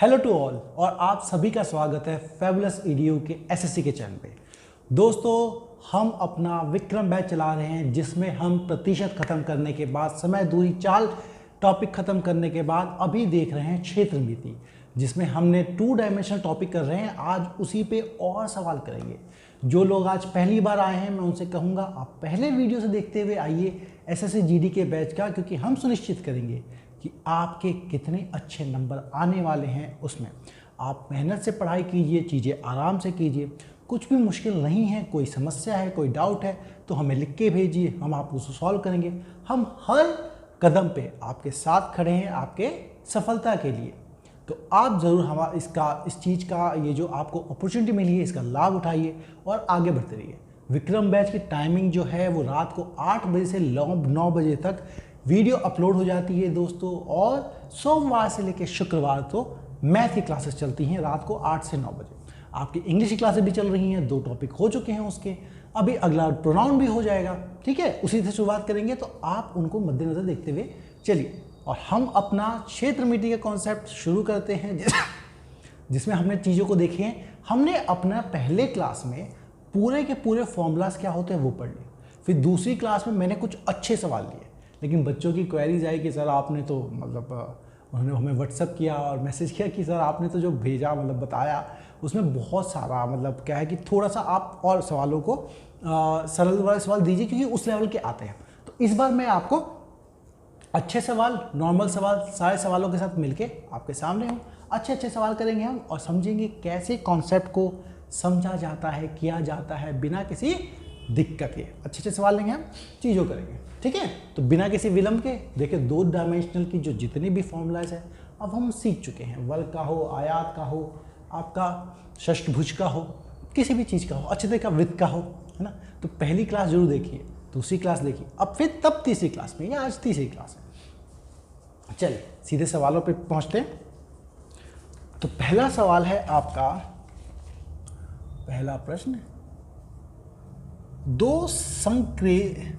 Hello to all और आप सभी का स्वागत है फैबुलस ईडीयू के एसएससी के चैनल पे। दोस्तों, हम अपना विक्रम बैच चला रहे हैं जिसमें हम प्रतिशत खत्म करने के बाद, समय दूरी चाल टॉपिक खत्म करने के बाद अभी देख रहे हैं क्षेत्र मिति, जिसमें हमने 2 डायमेंशनल टॉपिक कर रहे हैं। आज उसी पे और सवाल करेंगे। जो लोग आज पहली बार आए हैं मैं उनसे कहूँगा आप पहले वीडियो से देखते हुए आइए एसएससी जीडी के बैच का, क्योंकि हम सुनिश्चित करेंगे कि आपके कितने अच्छे नंबर आने वाले हैं। उसमें आप मेहनत से पढ़ाई कीजिए, चीज़ें आराम से कीजिए, कुछ भी मुश्किल नहीं है। कोई समस्या है, कोई डाउट है तो हमें लिख के भेजिए, हम आपको सॉल्व करेंगे। हम हर कदम पे आपके साथ खड़े हैं आपके सफलता के लिए। तो आप ज़रूर इस चीज़ का ये जो आपको अपॉर्चुनिटी मिली है इसका लाभ उठाइए और आगे बढ़ते रहिए। विक्रम बैच की टाइमिंग जो है वो रात को 8 बजे से 9 बजे तक वीडियो अपलोड हो जाती है दोस्तों। और सोमवार से लेकर शुक्रवार तो मैथ की क्लासेस चलती हैं रात को 8 से 9 बजे। आपकी इंग्लिश की क्लासेस भी चल रही हैं, 2 टॉपिक हो चुके हैं उसके, अभी अगला प्रोनाउन भी हो जाएगा। ठीक है, उसी से शुरुआत करेंगे तो आप उनको मद्देनजर देखते हुए चलिए। और हम अपना क्षेत्र मिति का कॉन्सेप्ट शुरू करते हैं जिसमें हमने चीज़ों को देखे हैं। हमने अपना पहले क्लास में पूरे के पूरे फॉर्मूलाज क्या होते हैं वो पढ़ लिए। फिर दूसरी क्लास में मैंने कुछ अच्छे सवाल लिए, लेकिन बच्चों की क्वेरीज आई कि सर आपने तो उन्होंने हमें व्हाट्सअप किया और मैसेज किया कि सर आपने तो जो भेजा बताया उसमें बहुत सारा क्या है कि थोड़ा सा आप और सवालों को सरल वाले सवाल दीजिए क्योंकि उस लेवल के आते हैं। तो इस बार मैं आपको अच्छे सवाल, नॉर्मल सवाल, सारे सवालों के साथ मिलके आपके सामने हूँ। अच्छे सवाल करेंगे हम और समझेंगे कैसे कॉन्सेप्ट को समझा जाता है, किया जाता है बिना किसी दिक्कत के। अच्छे सवाल लेंगे हम, चीज़ों करेंगे। ठीक है, तो बिना किसी विलंब के देखिए 2 डायमेंशनल की जो जितनी भी फॉर्मूलाज है अब हम सीख चुके हैं। वर्ग का हो, आयात का हो, आपका षष्ठभुज का हो, किसी भी चीज़ का हो, अच्छे तरह का वृत्त का हो, है ना। तो पहली क्लास जरूर देखिए, दूसरी क्लास देखिए, अब फिर तब तीसरी क्लास में, या आज तीसरी क्लास है। चलिए सीधे सवालों पे पहुंचते हैं। तो पहला सवाल है आपका, पहला प्रश्न, दो सकेंद्रीय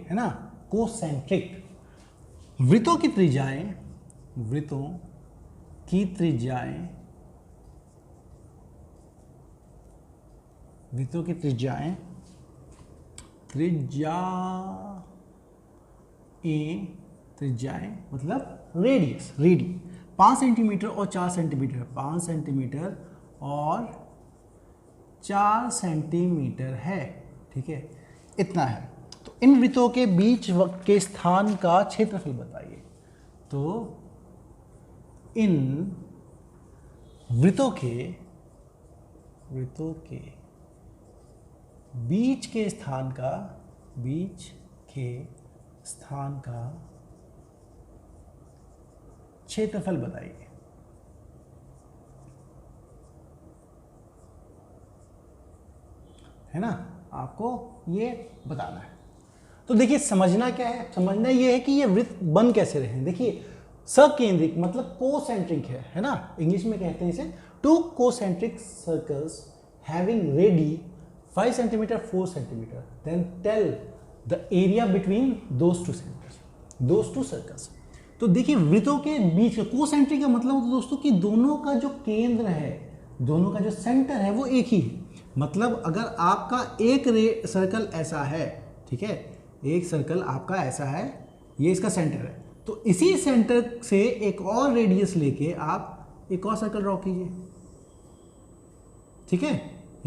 है ना, कोसेंट्रिक वृत्तों की त्रिज्याएं मतलब रेडियस 5 सेंटीमीटर और 4 सेंटीमीटर, 5 सेंटीमीटर और 4 सेंटीमीटर है। ठीक है, इतना है। तो इन वृत्तों के बीच के स्थान का क्षेत्रफल बताइए। तो इन वृत्तों के बीच के स्थान का क्षेत्रफल बताइए। है ना, आपको ये बताना है। तो देखिए समझना क्या है, समझना ये है कि ये वृत्त बन कैसे रहे हैं। देखिए सकेंद्रिक मतलब कोसेंट्रिक है ना, इंग्लिश में कहते हैं इसे 2 concentric circles having radii 5 centimeter 4 centimeter, then tell the area between those two circles. तो देखिए वृत्तों के बीच का कोसेंट्रिक का मतलब तो दोस्तों कि दोनों का जो केंद्र है, दोनों का जो सेंटर है वो एक ही है। मतलब अगर आपका एक सर्कल ऐसा है, ठीक है, एक सर्कल आपका ऐसा है, ये इसका सेंटर है, तो इसी सेंटर से एक और रेडियस लेके आप एक और सर्कल ड्रॉ कीजिए। ठीक है,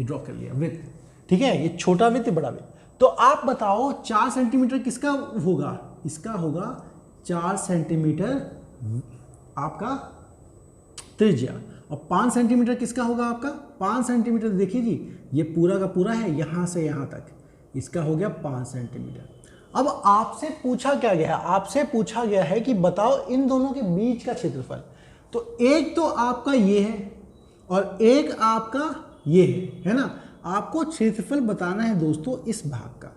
ये ड्रॉ कर लिया वृत्त। ठीक है, ये छोटा वृत्त, बड़ा वृत्त। तो आप बताओ 4 सेंटीमीटर किसका होगा? इसका होगा 4 सेंटीमीटर आपका त्रिज्या, और 5 सेंटीमीटर किसका होगा आपका? 5 सेंटीमीटर देखिए जी, ये पूरा का पूरा है यहाँ से यहाँ तक, इसका हो गया 5 सेंटीमीटर। अब आपसे पूछा क्या गया है? आपसे पूछा गया है कि बताओ इन दोनों के बीच का क्षेत्रफल। तो एक तो आपका ये है और एक आपका ये है ना। आपको क्षेत्रफल बताना है दोस्तों इस भाग का,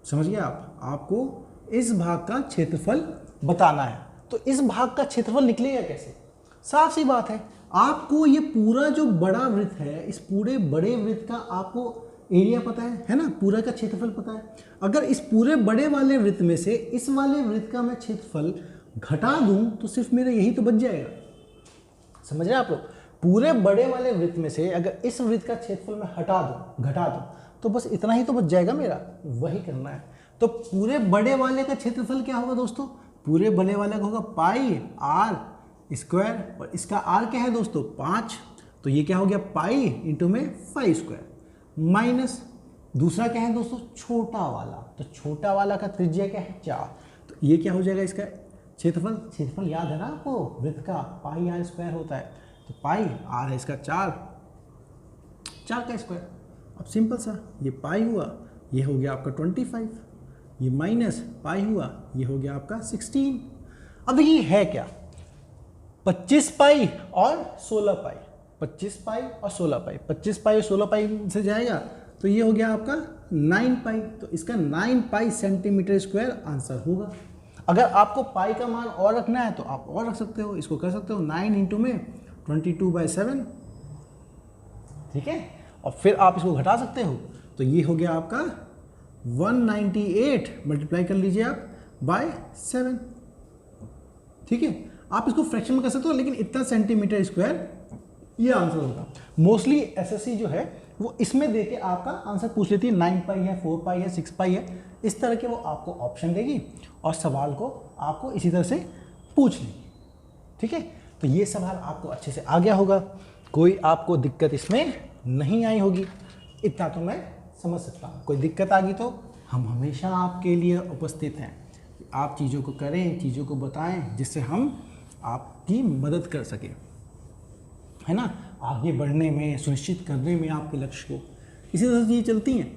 समझ गए आप? आपको इस भाग का क्षेत्रफल बताना है। तो इस भाग का क्षेत्रफल निकलेगा कैसे? साफ सी बात है, आपको ये पूरा जो बड़ा वृत्त है, इस पूरे बड़े वृत्त का आपको एरिया पता है ना, पूरा का क्षेत्रफल पता है। अगर इस पूरे बड़े वाले वृत्त में से इस वाले वृत्त का मैं क्षेत्रफल घटा दूं तो सिर्फ मेरा यही तो बच जाएगा। समझ रहे हैं आप लोग? पूरे बड़े वाले वृत्त में से अगर इस वृत्त का क्षेत्रफल मैं घटा दूं तो बस इतना ही तो बच जाएगा मेरा, वही करना है। तो पूरे बड़े वाले का क्षेत्रफल क्या होगा दोस्तों? पूरे बड़े वाले का होगा पाई आर स्क्वायर, और इसका आर क्या है दोस्तों? 5। तो ये क्या हो गया? पाई इंटू में 5 स्क्वायर, माइनस दूसरा क्या है दोस्तों? छोटा वाला। तो छोटा वाला का त्रिज्या क्या है? 4। तो ये क्या हो जाएगा इसका क्षेत्रफल याद है ना आपको वृत्त का? पाई आर स्क्वायर होता है। तो पाई आर है इसका 4 का स्क्वायर। अब सिंपल सा, ये पाई हुआ, ये हो गया आपका 25, ये माइनस पाई हुआ, ये हो गया आपका 16। अब देखिए है क्या? 25 पाई और 16 पाई, 25 पाई और 16 पाई, 25 पाई और 16 पाई से जाएगा तो ये हो गया आपका 9 पाई। तो इसका 9 पाई सेंटीमीटर स्क्वायर आंसर होगा। अगर आपको पाई का मान और रखना है तो आप और रख सकते हो, इसको कर सकते हो 9 इंटू में 22/7, ठीक है। और फिर आप इसको घटा सकते हो, तो ये हो गया आपका 198 मल्टीप्लाई कर लीजिए आप बाय 7, ठीक है। आप इसको फ्रैक्शन में कर सकते हो, लेकिन इतना सेंटीमीटर स्क्वायर ये आंसर होगा। मोस्टली एसएससी जो है वो इसमें देके आपका आंसर पूछ लेती है, 9 पाई है, 4 पाई है, 6 पाई है, इस तरह के वो आपको ऑप्शन देगी और सवाल को आपको इसी तरह से पूछ लेगी, ठीक है। तो ये सवाल आपको अच्छे से आ गया होगा, कोई आपको दिक्कत इसमें नहीं आई होगी, इतना तो मैं समझ सकता हूँ। कोई दिक्कत आ गई तो हम हमेशा आपके लिए उपस्थित हैं, आप चीज़ों को करें, चीज़ों को बताएं, जिससे हम आपकी मदद कर सकें, है ना, आगे बढ़ने में, सुनिश्चित करने में आपके लक्ष्य को। इसी तरह से ये चलती हैं।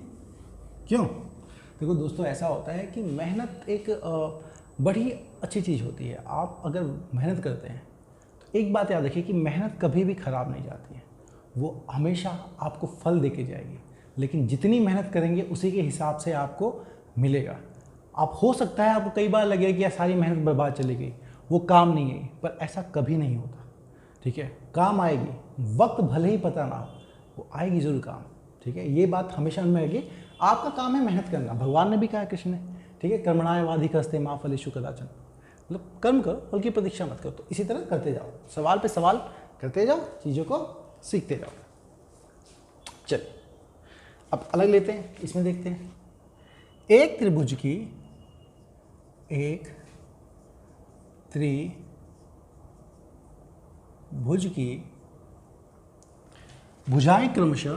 क्यों? देखो दोस्तों, ऐसा होता है कि मेहनत एक बड़ी अच्छी चीज़ होती है। आप अगर मेहनत करते हैं तो एक बात याद रखिए कि मेहनत कभी भी ख़राब नहीं जाती है, वो हमेशा आपको फल दे के जाएगी। लेकिन जितनी मेहनत करेंगे उसी के हिसाब से आपको मिलेगा। आप हो सकता है आपको कई बार लगे कि यार सारी मेहनत बर्बाद चली गई, वो काम नहीं आई, पर ऐसा कभी नहीं होता, ठीक है। काम आएगी, वक्त भले ही पता ना हो, वो आएगी जरूर काम, ठीक है। ये बात हमेशा में आएगी। आपका काम है मेहनत करना, भगवान ने भी कहा कृष्ण ने, ठीक है, कर्मणाएवाधिकस्ते मा फलेषु कदाचन, मतलब कर्म करो, फल की प्रतीक्षा मत करो। तो इसी तरह करते जाओ, सवाल पे सवाल करते जाओ, चीज़ों को सीखते जाओ। चलिए अब अलग लेते हैं, इसमें देखते हैं। एक त्रिभुज की भुजाएं क्रमशः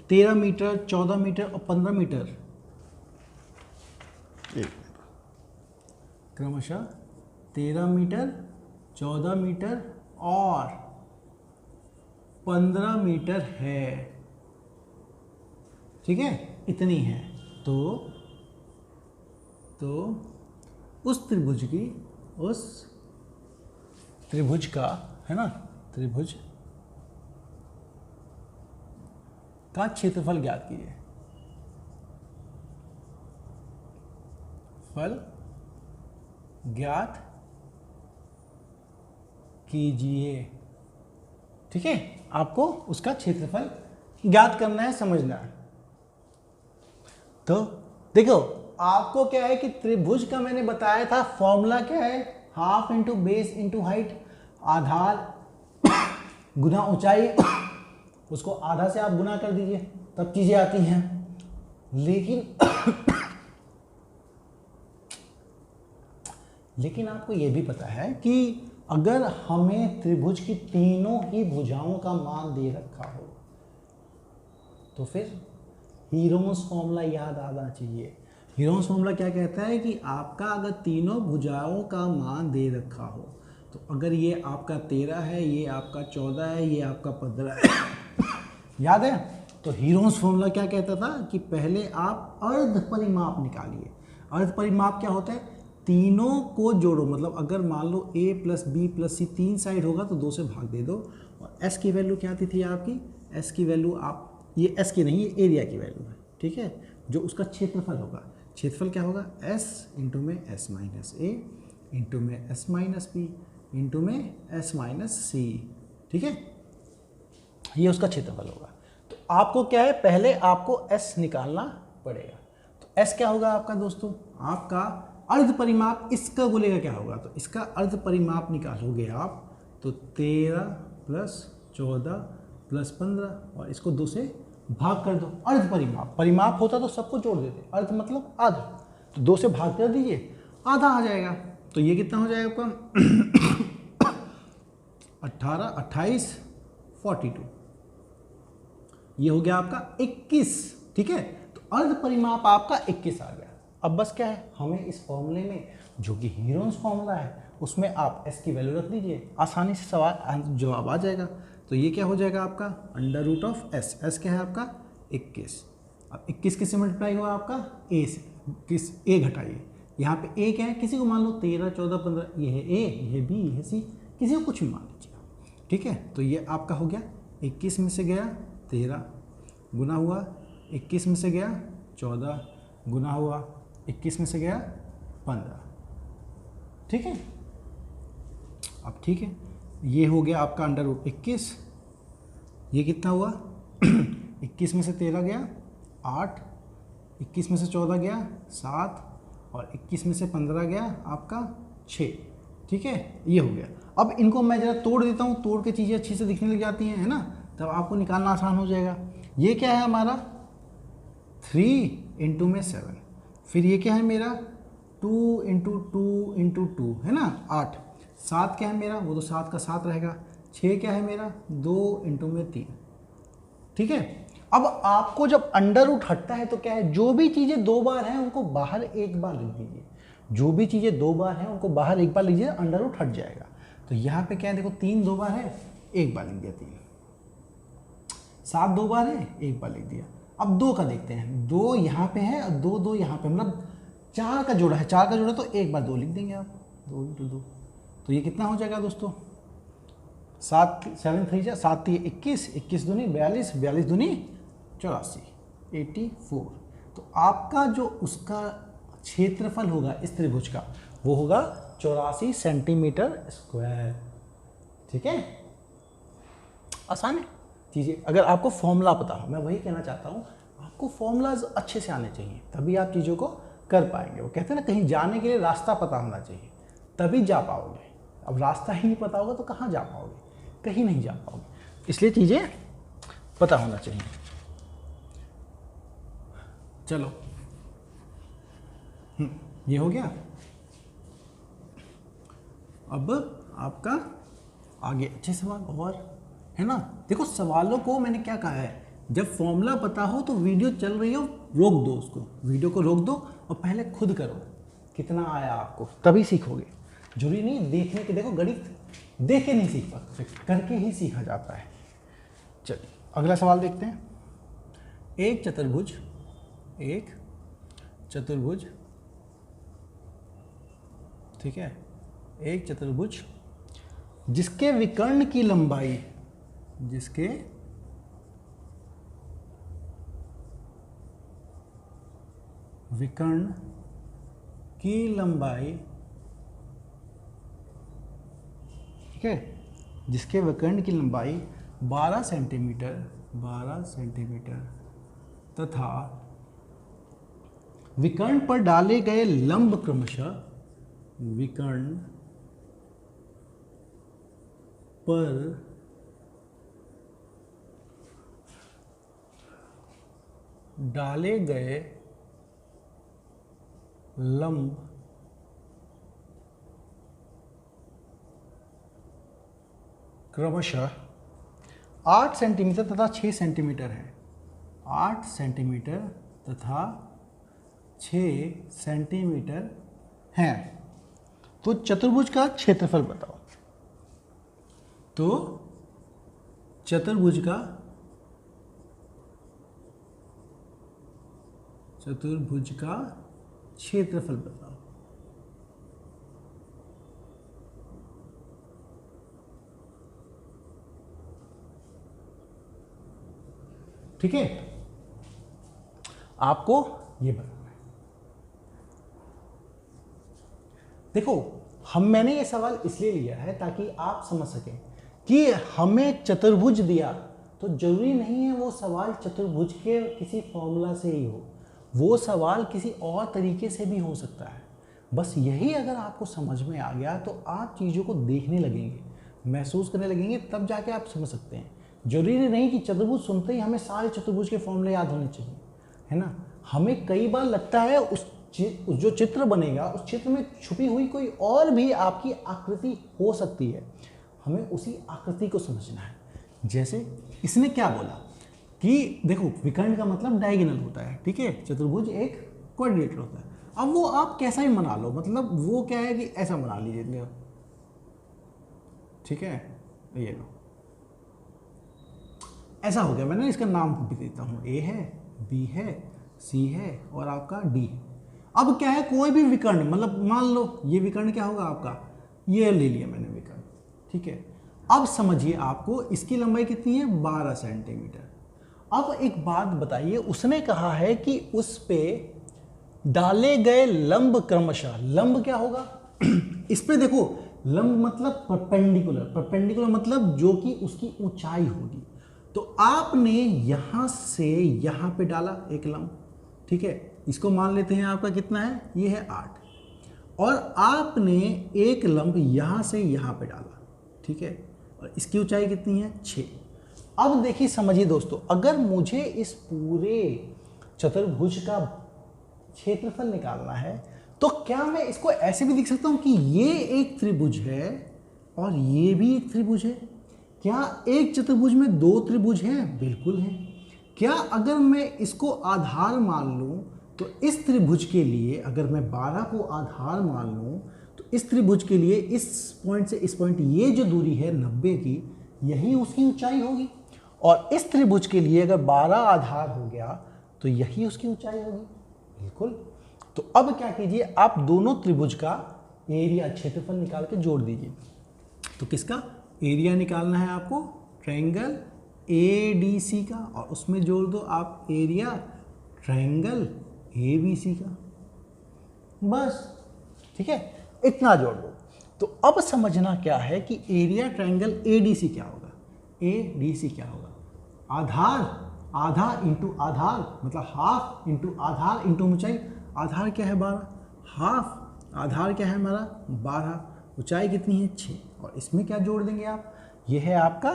13 मीटर, 14 मीटर और 15 मीटर, क्रमशः 13 मीटर, 14 मीटर और 15 मीटर है, ठीक है, इतनी है। तो उस त्रिभुज का, है ना, त्रिभुज का क्षेत्रफल ज्ञात कीजिए। फल ज्ञात कीजिए, ठीक है। आपको उसका क्षेत्रफल ज्ञात करना है, समझना है। तो देखो आपको क्या है कि त्रिभुज का मैंने बताया था फॉर्मूला क्या है, half into base into height, आधार गुना ऊंचाई, उसको आधा से आप गुना कर दीजिए तब चीजें आती हैं। लेकिन आपको यह भी पता है कि अगर हमें त्रिभुज की तीनों ही भुजाओं का मान दे रखा हो तो फिर हीरोन्स फॉर्मूला याद आना चाहिए। हीरोन्स फॉर्मूला क्या कहता है कि आपका अगर तीनों भुजाओं का मान दे रखा हो, तो अगर ये आपका 13 है, ये आपका 14 है, ये आपका 15 है याद है, तो हीरोन्स फॉर्मूला क्या कहता था कि पहले आप अर्ध परिमाप निकालिए। अर्ध परिमाप क्या होता है? तीनों को जोड़ो, मतलब अगर मान लो a plus B plus C 3 side होगा तो 2 से भाग दे दो। और s की वैल्यू क्या आती थी आपकी? s की वैल्यू आप, ये s की नहीं, ये एरिया की वैल्यू है, ठीक है, जो उसका क्षेत्रफल होगा। क्षेत्रफल क्या होगा? s इंटू में s माइनस ए इंटू में एस माइनस बी इंटू में एस माइनस सी। ठीक है, ये उसका क्षेत्रफल होगा। तो आपको क्या है, पहले आपको एस निकालना पड़ेगा। तो एस क्या होगा आपका दोस्तों, आपका अर्ध परिमाप इसका बोलेगा क्या होगा, तो इसका अर्ध परिमाप निकालोगे आप तो 13 प्लस 14 प्लस 15 और इसको 2 से भाग कर दो। अर्ध परिमाप, परिमाप होता तो सबको जोड़ देते, अर्ध मतलब आधा, तो 2 से भाग कर दीजिए, आधा आ जाएगा। तो ये कितना हो जाएगा आपका 18 28 42, ये हो गया आपका 21। ठीक है, तो अर्ध परिमाप आपका 21 आ गया। अब बस क्या है, हमें इस फॉर्मूले में जो कि हीरोन्स फॉर्मूला है उसमें आप एस की वैल्यू रख दीजिए, आसानी से सवाल जवाब आ जाएगा। तो ये क्या हो जाएगा आपका under root of S, S क्या है आपका 21। अब 21 किससे मल्टीप्लाई हुआ आपका ए से, किस ए घटाइए, यहाँ पे ए क्या है, किसी को मान लो 13 14 15, ये है ए, ये है बी, ये है सी, किसी को कुछ भी मान लीजिए। ठीक है, तो ये आपका हो गया 21 में से गया 13 गुना हुआ 21 में से गया 14 गुना हुआ 21 में से गया 15। ठीक है, अब ठीक है, ये हो गया आपका अंडर रूट 21। ये कितना हुआ 21 में से 13 गया 8, 21 में से 14 गया 7 और 21 में से 15 गया आपका 6। ठीक है, ये हो गया। अब इनको मैं ज़रा तोड़ देता हूँ, तोड़ के चीज़ें अच्छी से दिखने लग जाती हैं, है ना, तब आपको निकालना आसान हो जाएगा। ये क्या है हमारा 3 इंटू में 7, फिर ये क्या है मेरा 2 इंटू 2 इंटू 2 है ना 8, 7 क्या है मेरा, वो तो 7 का 7 रहेगा, 6 क्या है मेरा 2 इंटू में 3। ठीक है, अब आपको जब अंडर रूट हटता है तो क्या है, जो भी चीज़ें 2 बार हैं उनको बाहर एक बार लिख दीजिए, जो भी चीज़ें 2 बार हैं उनको बाहर एक बार लीजिए, अंडर रूट हट जाएगा। तो यहाँ पे क्या है, देखो 3 2 बार है, एक बार लिख दिया 3, 7 2 बार है, एक बार लिख दिया। अब 2 का देखते हैं, 2 यहाँ पे है और 2 2 यहाँ पे, मतलब 4 का जोड़ा है, 4 का जोड़ा तो एक बार 2 लिख देंगे आप, 2 इंटू 2। तो ये कितना हो जाएगा दोस्तों 7 7 3 जा 7 3 21, 21 दूनी 42, 42 दूनी 84, 84। तो आपका जो उसका क्षेत्रफल होगा इस त्रिभुज का वो होगा 84 सेंटीमीटर स्क्वायर। ठीक है, आसान है चीज़ें। अगर आपको फॉर्मूला पता हो, मैं वही कहना चाहता हूँ, आपको फॉर्मूलाज अच्छे से आने चाहिए, तभी आप चीज़ों को कर पाएंगे। वो कहते हैं ना, कहीं जाने के लिए रास्ता पता होना चाहिए तभी जा पाओगे। अब रास्ता ही नहीं पता होगा तो कहाँ जा पाओगे, कहीं नहीं जा पाओगे, इसलिए चीज़ें पता होना चाहिए। चलो ये हो गया। अब आपका आगे अच्छे सवाल और है ना, देखो सवालों को मैंने क्या कहा है, जब फॉर्मूला पता हो तो वीडियो चल रही हो रोक दो, उसको वीडियो को रोक दो और पहले खुद करो कितना आया आपको, तभी सीखोगे। जरूरी नहीं देखने के, देखो गणित देख के नहीं सीख पाते, करके ही सीखा जाता है। चलिए अगला सवाल देखते हैं। एक चतुर्भुज ठीक है, एक चतुर्भुज जिसके विकर्ण की लंबाई, जिसके विकर्ण की लंबाई, ठीक है, जिसके विकर्ण की लंबाई 12 सेंटीमीटर तथा विकर्ण पर डाले गए लंब क्रमशः, विकर्ण पर डाले गए लंब क्रमशः 8 सेंटीमीटर तथा 6 सेंटीमीटर है, 8 सेंटीमीटर तथा 6 सेंटीमीटर हैं। तो चतुर्भुज का क्षेत्रफल बताओ। तो चतुर्भुज का क्षेत्रफल बताओ। ठीक है, आपको ये बताना है। देखो मैंने ये सवाल इसलिए लिया है ताकि आप समझ सकें कि हमें चतुर्भुज दिया तो जरूरी नहीं है वो सवाल चतुर्भुज के किसी फॉर्मूला से ही हो, वो सवाल किसी और तरीके से भी हो सकता है। बस यही अगर आपको समझ में आ गया तो आप चीज़ों को देखने लगेंगे, महसूस करने लगेंगे, तब जाके आप समझ सकते हैं। जरूरी नहीं कि चतुर्भुज सुनते ही हमें सारे चतुर्भुज के फॉर्मूले याद होने चाहिए, है ना। हमें कई बार लगता है उस जो चित्र बनेगा उस चित्र में छुपी हुई कोई और भी आपकी आकृति हो सकती है, हमें उसी आकृति को समझना है। जैसे इसने क्या बोला कि देखो विकर्ण का मतलब डायगोनल होता है, ठीक है, चतुर्भुज एक क्वाड्रिलेटरल होता है। अब वो आप कैसा ही मना लो, मतलब वो क्या है कि ऐसा बना लीजिए, ठीक है, ये लो ऐसा हो गया। मैंने इसका नाम भी देता हूँ, ए है, बी है, सी है और आपका डी। अब क्या है, कोई भी विकर्ण, मतलब मान लो ये विकर्ण क्या होगा आपका, ये ले लिया मैंने विकर्ण, ठीक है। अब समझिए आपको इसकी लंबाई कितनी है, 12 सेंटीमीटर। अब एक बात बताइए, उसने कहा है कि उस पे डाले गए लंब क्रमशः, लंब क्या होगा इस पे देखो, लंब मतलब परपेंडिकुलर, परपेंडिकुलर मतलब जो कि उसकी ऊंचाई होगी। तो आपने यहां से यहां पे डाला एक लंब, ठीक है, इसको मान लेते हैं आपका कितना है, ये है 8, और आपने एक लंब यहां से यहां पे डाला, ठीक है, और इसकी ऊंचाई कितनी है, 6। अब देखिए समझिए दोस्तों, अगर मुझे इस पूरे चतुर्भुज का क्षेत्रफल निकालना है तो क्या मैं इसको ऐसे भी लिख सकता हूं कि ये एक त्रिभुज है और ये भी एक त्रिभुज है। क्या एक चतुर्भुज में 2 त्रिभुज हैं, बिल्कुल है। क्या अगर मैं इसको आधार मान लूं तो इस त्रिभुज के लिए, अगर मैं 12 को आधार मान लूं तो इस त्रिभुज के लिए इस पॉइंट से इस पॉइंट ये जो दूरी है 90 की, यही उसकी ऊंचाई होगी। और इस त्रिभुज के लिए अगर 12 आधार हो गया तो यही उसकी ऊंचाई होगी, बिल्कुल। तो अब क्या कीजिए, आप दोनों त्रिभुज का एरिया, क्षेत्रफल निकाल के जोड़ दीजिए। तो किसका एरिया निकालना है आपको, ट्रायंगल ADC का, और उसमें जोड़ दो आप एरिया ट्रायंगल ABC का, बस, ठीक है, इतना जोड़ दो। तो अब समझना क्या है कि एरिया ट्रायंगल ADC क्या होगा, ADC क्या होगा, आधार, आधा इंटू आधार मतलब हाफ इंटू आधार इंटू ऊंचाई। आधार क्या है 12, हाफ आधार क्या है हमारा 12, ऊंचाई कितनी है 6, और इसमें क्या जोड़ देंगे आप, ये है आपका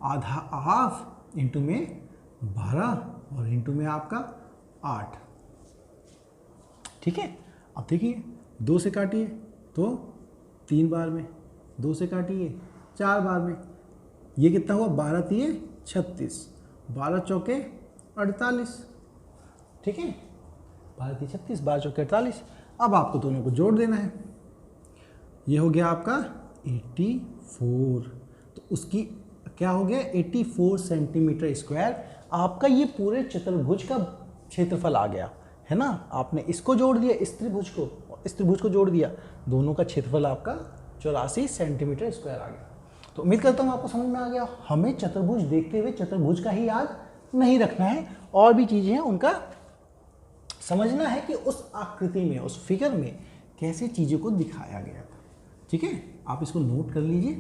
आधा, हाफ इंटू में 12 और इंटू में आपका 8, ठीक है। अब देखिए 2 से काटिए तो 3 बार में, 2 से काटिए 4 बार में, ये कितना हुआ, 12 तिये 36, 12 चौके 48, ठीक है, 12 तिये 36, 12 चौके 48। अब आपको दोनों को जोड़ देना है, ये हो गया आपका 84, तो उसकी क्या हो गया 84 सेंटीमीटर स्क्वायर। आपका ये पूरे चतुर्भुज का क्षेत्रफल आ गया, है ना। आपने इसको जोड़ दिया, इस त्रिभुज को और इस त्रिभुज को जोड़ दिया, दोनों का क्षेत्रफल आपका 84 सेंटीमीटर स्क्वायर आ गया। तो उम्मीद करता हूँ आपको समझ में आ गया। हमें चतुर्भुज देखते हुए चतुर्भुज का ही याद नहीं रखना है, और भी चीज़ें हैं उनका समझना है कि उस आकृति में, उस फिगर में कैसे चीज़ों को दिखाया गया था, ठीक है। आप इसको नोट कर लीजिए,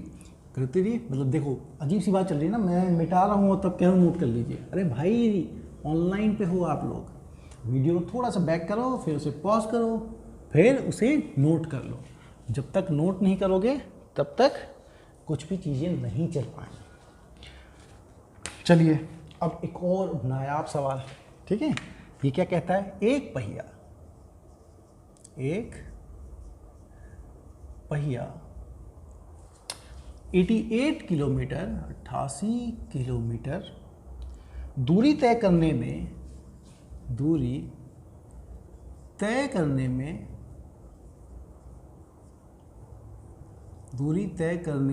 करते रहिए। मतलब देखो अजीब सी बात चल रही है ना, मैं मिटा रहा हूँ तब कह रहा हूँ नोट कर लीजिए। अरे भाई ऑनलाइन पे हो आप लोग, वीडियो थोड़ा सा बैक करो, फिर उसे पॉज करो, फिर उसे नोट कर लो। जब तक नोट नहीं करोगे तब तक कुछ भी चीज़ें नहीं चल पाएंगी। चलिए अब एक और नायाब सवाल, ठीक है। ये क्या कहता है, एक पहिया 88 किलोमीटर 88 किलोमीटर दूरी तय करने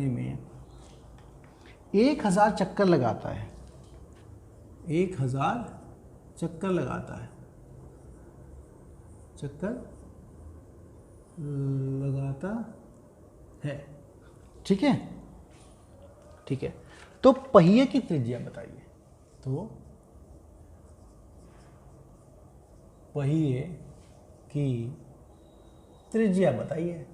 में 1000 चक्कर लगाता है, 1000 चक्कर लगाता है, ठीक है, ठीक है। तो पहिए की त्रिज्या बताइए, तो पहिए की त्रिज्या बताइए।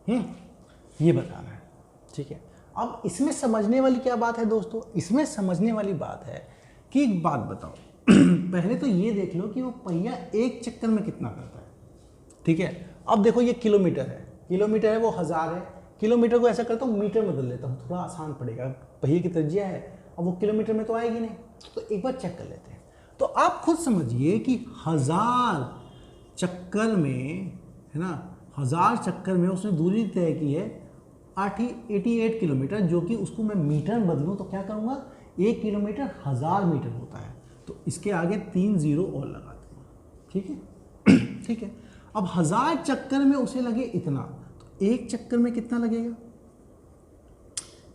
ये बताना है, ठीक है। अब इसमें समझने वाली क्या बात है दोस्तों, इसमें समझने वाली बात है कि एक बात बताओ पहले तो ये देख लो कि वो पहिया एक चक्कर में कितना करता है, ठीक है। अब देखो ये किलोमीटर है, वो 1000 है। किलोमीटर को ऐसा करता हूँ मीटर में बदल लेता हूँ, थोड़ा आसान पड़ेगा। पहिए की त्रिज्या है, अब वो किलोमीटर में तो आएगी नहीं, तो एक बार चेक कर लेते हैं। तो आप खुद समझिए कि 1000 चक्कर में, है ना, 1000 चक्कर में उसने दूरी तय की है 88 किलोमीटर, जो कि उसको मैं मीटर में बदलूँ तो क्या करूँगा, 1 किलोमीटर 1000 मीटर होता है। तो इसके आगे 3 जीरो और लगाते हैं, ठीक है ठीक है। अब 1000 चक्कर में उसे लगे इतना, तो एक चक्कर में कितना लगेगा,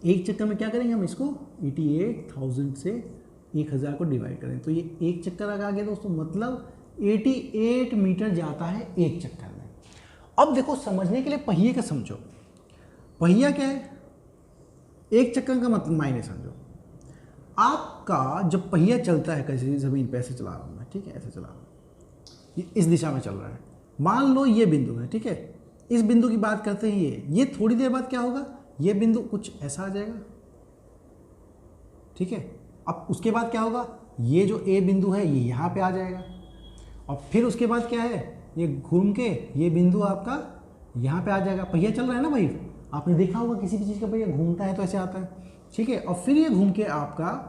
एक चक्कर में क्या करेंगे हम, इसको 88,000 से 1000 को डिवाइड करें तो ये एक चक्कर आ गया दोस्तों, मतलब 88 मीटर जाता है एक चक्कर में। अब देखो समझने के लिए पहिए का समझो, पहिया क्या है, एक चक्कर का मतलब मायने समझो। आपका जब पहिया चलता है किसी ज़मीन पे, ऐसे चला रहा हूँ मैं, ठीक है, ऐसे चला रहा हूँ, ये इस दिशा में चल रहा है, मान लो ये बिंदु है, ठीक है, इस बिंदु की बात करते हैं, ये थोड़ी देर बाद क्या होगा, ये बिंदु कुछ ऐसा आ जाएगा, ठीक है। अब उसके बाद क्या होगा, ये जो ए बिंदु है ये यहाँ पे आ जाएगा, और फिर उसके बाद क्या है, ये घूम के ये बिंदु आपका यहाँ पे आ जाएगा। पहिया चल रहा है ना भाई, आपने देखा होगा किसी भी चीज़ का पहिया घूमता है तो ऐसे आता है, ठीक है। और फिर ये घूम के आपका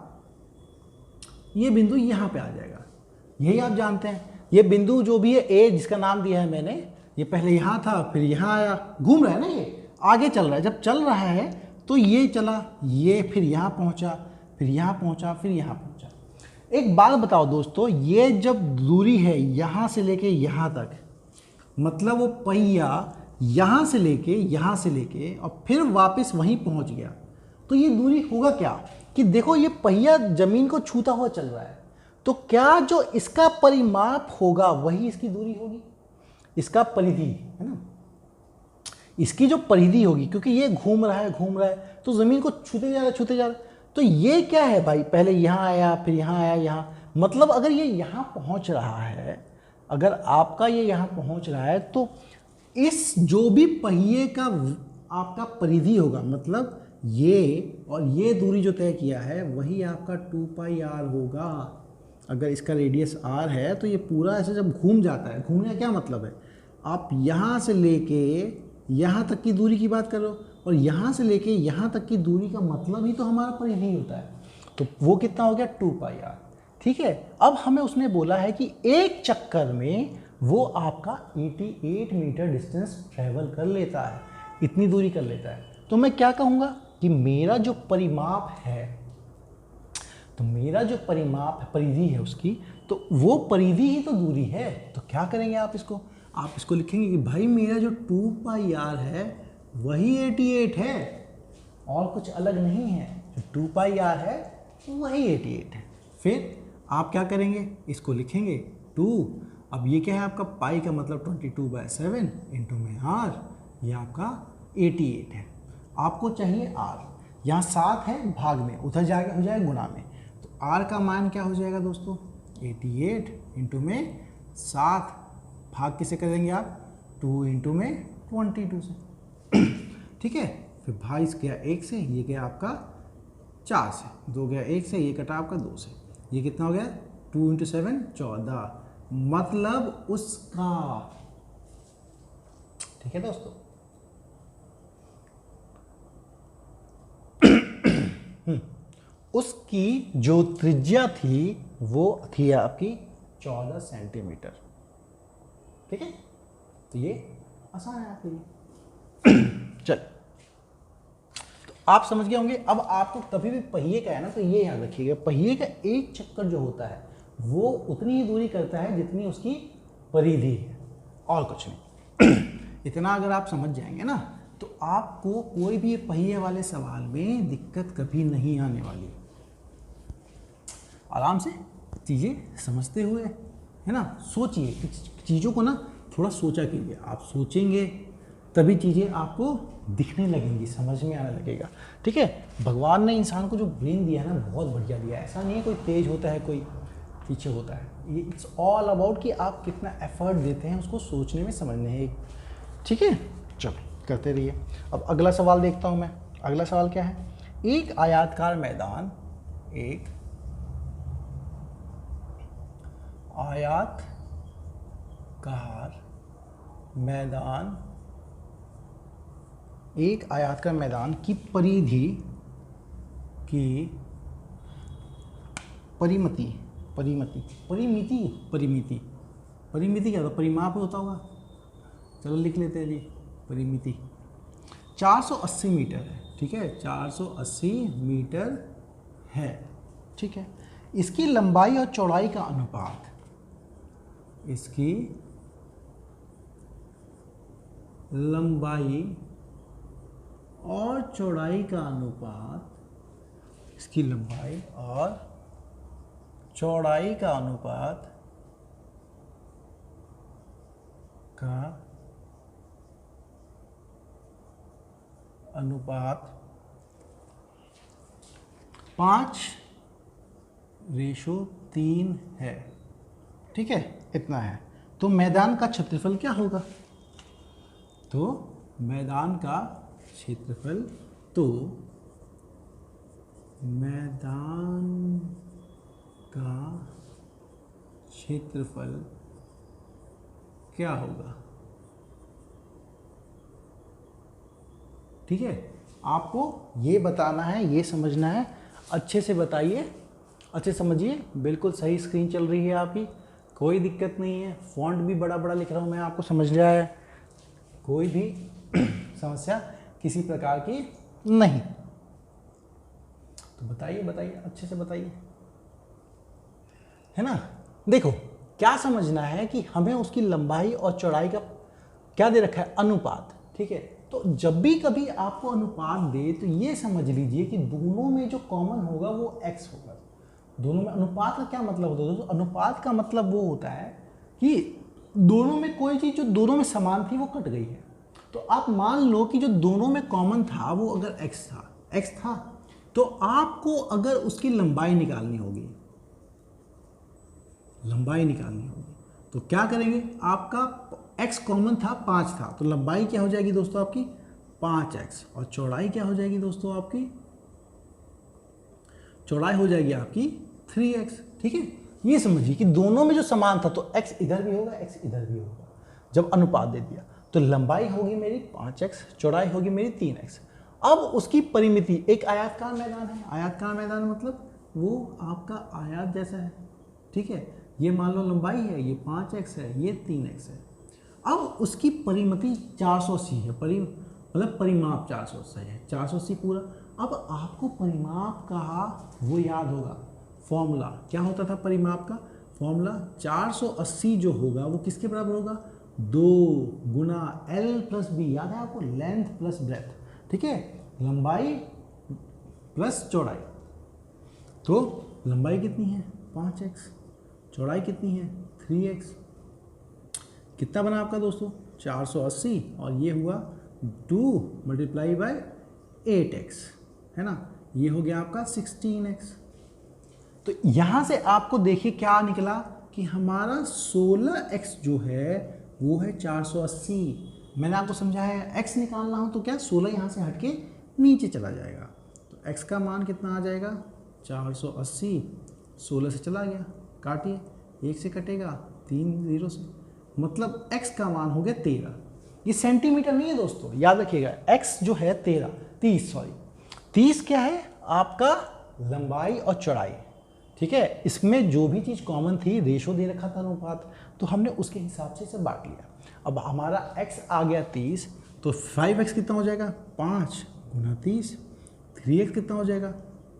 ये बिंदु यहाँ पे आ जाएगा, यही आप जानते हैं। ये बिंदु जो भी है ए, जिसका नाम दिया है मैंने, ये पहले यहाँ था, फिर यहाँ आया, घूम रहा है ना, ये आगे चल रहा है। जब चल रहा है तो ये चला, ये फिर यहाँ पहुँचा, फिर यहाँ पहुँचा, फिर यहाँ पहुँचा। एक बात बताओ दोस्तों, ये जब दूरी है यहाँ से लेके यहाँ तक, मतलब वो पहिया यहाँ से लेके और फिर वापस वहीं पहुँच गया, तो ये दूरी होगा क्या कि देखो ये पहिया ज़मीन को छूता हुआ चल रहा है, तो क्या जो इसका परिमाप होगा वही इसकी दूरी होगी, इसका परिधि है ना, इसकी जो परिधि होगी, क्योंकि ये घूम रहा है तो ज़मीन को छूते जा रहा है। तो ये क्या है भाई, पहले यहाँ आया, फिर यहाँ आया, यहाँ, मतलब अगर ये यहाँ पहुँच रहा है, अगर आपका ये यहाँ पहुँच रहा है, तो इस जो भी पहिए का आपका परिधि होगा, मतलब ये और ये दूरी जो तय किया है वही आपका 2πr होगा। अगर इसका रेडियस r है तो ये पूरा ऐसे जब घूम जाता है, घूमने का क्या मतलब है, आप यहाँ से लेके यहाँ तक की दूरी की बात कर रहे हो, और यहाँ से लेके यहाँ तक की दूरी का मतलब ही तो हमारा परिधि होता है, तो वो कितना हो गया 2πr, ठीक है। अब हमें उसने बोला है कि एक चक्कर में वो आपका 88 मीटर डिस्टेंस ट्रैवल कर लेता है, इतनी दूरी कर लेता है। तो मैं क्या कहूँगा कि मेरा जो परिमाप है, तो मेरा जो परिमाप है, परिधि है उसकी, तो वो परिधि ही तो दूरी है। तो क्या करेंगे आप इसको लिखेंगे कि भाई मेरा जो 2πr है वही 88 है और कुछ अलग नहीं है, जो 2πr है वही 88 है। फिर आप क्या करेंगे, इसको लिखेंगे 2, अब ये क्या है आपका पाई का मतलब 22/7 इंटू में r, ये आपका 88 है। आपको चाहिए r, यहाँ 7 है भाग में, उधर जाके हो जाएगा गुना में, तो r का मान क्या हो जाएगा दोस्तों 88 इंटू में 7, भाग किसे करेंगे आप 2 इंटू में 22 से ठीक है। फिर भाग इस गया 1 से, ये गया आपका 4 से, 2 गया 1 से, ये कटा आपका 2 से, ये कितना हो गया 2 इंटू 7 14, मतलब उसका, ठीक है दोस्तों। उसकी जो त्रिज्या थी वो थी आपकी 14 सेंटीमीटर, ठीक है। तो ये आसान है आपके लिए चल, तो आप समझ गए होंगे। अब आपको कभी भी पहिए का है ना, तो ये याद रखिएगा, पहिए का एक चक्कर जो होता है वो उतनी ही दूरी करता है जितनी उसकी परिधि है, और कुछ नहीं इतना अगर आप समझ जाएंगे ना, तो आपको कोई भी पहिए वाले सवाल में दिक्कत कभी नहीं आने वाली। आराम से चीज़ें समझते हुए, है ना, सोचिए, चीज़ों को ना थोड़ा सोचा कीजिए। आप सोचेंगे तभी चीज़ें आपको दिखने लगेंगी, समझ में आने लगेगा, ठीक है। भगवान ने इंसान को जो ब्रेन दिया है ना, बहुत बढ़िया दिया है। ऐसा नहीं है कोई तेज होता है कोई पीछे होता है, ये इट्स ऑल अबाउट कि आप कितना एफर्ट देते हैं उसको सोचने में, समझने में, ठीक है। चलो। करते रहिए। अब अगला सवाल देखता हूँ मैं। अगला सवाल क्या है? एक आयताकार मैदान, एक आयताकार मैदान, एक आयताकार मैदान की परिधि की परिमिति क्या होता है? परिमाप होता होगा, चलो लिख लेते हैं जी। परिमिति 480 मीटर है, ठीक है, 480 मीटर है, ठीक है। इसकी लंबाई और चौड़ाई का अनुपात, इसकी लंबाई और चौड़ाई का अनुपात, इसकी लंबाई और चौड़ाई का अनुपात का 5:3 है, ठीक है, इतना है। तो मैदान का क्षेत्रफल क्या होगा? तो मैदान का क्षेत्रफल, तो मैदान का क्षेत्रफल क्या होगा? ठीक है, आपको ये बताना है, ये समझना है, अच्छे से बताइए, अच्छे समझिए। बिल्कुल सही स्क्रीन चल रही है आपकी, कोई दिक्कत नहीं है। फॉन्ट भी बड़ा बड़ा लिख रहा हूँ मैं, आपको समझ रहा है, कोई भी समस्या किसी प्रकार की नहीं। तो बताइए अच्छे से बताइए, है ना। देखो क्या समझना है कि हमें उसकी लंबाई और चौड़ाई का क्या दे रखा है? अनुपात, ठीक है। तो जब भी कभी आपको अनुपात दे तो ये समझ लीजिए कि दोनों में जो कॉमन होगा वो x होगा। दोनों में अनुपात का क्या मतलब होता है दोस्तों? अनुपात का मतलब वो होता है कि दोनों में कोई चीज़ जो दोनों में समान थी वो कट गई है। तो आप मान लो कि जो दोनों में कॉमन था वो अगर x था, तो आपको अगर उसकी लंबाई निकालनी होगी, तो क्या करेंगे? आपका x कॉमन था, 5 था, तो लंबाई क्या हो जाएगी दोस्तों आपकी? 5x, और चौड़ाई क्या हो जाएगी दोस्तों आपकी? चौड़ाई हो जाएगी आपकी 3x, ठीक है। ये समझिए कि दोनों में जो समान था तो x इधर भी होगा, x इधर भी होगा। जब अनुपात दे दिया तो लंबाई होगी मेरी 5x, चौड़ाई होगी मेरी 3x। अब उसकी परिमिति, एक आयताकार मैदान है, आयताकार मैदान मतलब वो आपका आयत जैसा है, ठीक है। ये मान लो लंबाई है, ये 5x है, ये 3x है। अब उसकी परिमिति 480 है, मतलब परिमाप 480 है, 480 पूरा। अब आपको परिमाप का वो याद होगा फॉर्मूला, क्या होता था परिमाप का फॉर्मूला? 480 जो होगा वो किसके बराबर होगा? 2 गुना L प्लस बी, याद है आपको? लेंथ प्लस ब्रेथ, ठीक है, लंबाई प्लस चौड़ाई। तो लंबाई कितनी है? 5x, चौड़ाई कितनी है? 3x। कितना बना आपका दोस्तों? 480, और ये हुआ 2 मल्टीप्लाई बाय 8x, है ना, ये हो गया आपका 16x। तो यहाँ से आपको देखिए क्या निकला कि हमारा 16x जो है वो है 480। मैंने आपको समझाया है x निकालना हो तो क्या 16 यहाँ से हटके नीचे चला जाएगा, तो x का मान कितना आ जाएगा? 480, 16 से चला गया, काटिए, 1 से कटेगा, 3 0 से, मतलब x का मान हो गया 13। ये सेंटीमीटर नहीं है दोस्तों, याद रखिएगा, x जो है 30 क्या है आपका? लंबाई और चौड़ाई, ठीक है। इसमें जो भी चीज़ कॉमन थी, रेशो दे रखा था अनुपात, तो हमने उसके हिसाब से इसे बांट लिया। अब हमारा x आ गया 30, तो 5x कितना हो जाएगा? 5 गुना 30। 3x कितना हो जाएगा?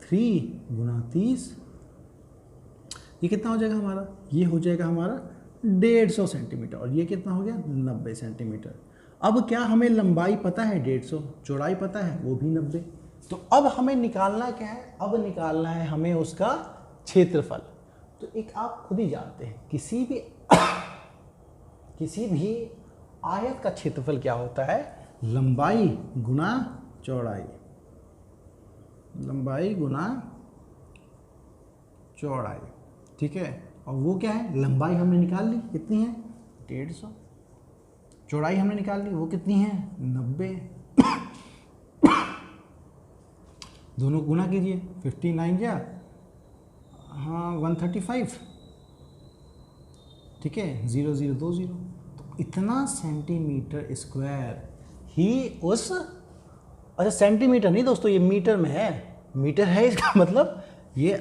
3 गुना 30। ये कितना हो जाएगा हमारा? ये हो जाएगा हमारा 150 सेंटीमीटर, और ये कितना हो गया? 90 सेंटीमीटर। अब क्या हमें लंबाई पता है 150, चौड़ाई पता है वो भी 90। तो अब हमें निकालना क्या है? अब निकालना है हमें उसका क्षेत्रफल। तो एक आप खुद ही जानते हैं, किसी भी आयत का क्षेत्रफल क्या होता है? लंबाई गुना चौड़ाई, लंबाई गुना चौड़ाई, ठीक है। और वो क्या है? लंबाई हमने निकाल ली, कितनी है? 150। चौड़ाई हमने निकाल ली, वो कितनी है 90, दोनों गुना कीजिए, 59 या हाँ 135, ठीक है 0020, तो इतना सेंटीमीटर स्क्वायर ही उस, अच्छा सेंटीमीटर नहीं दोस्तों, ये मीटर में है, मीटर है इसका मतलब ये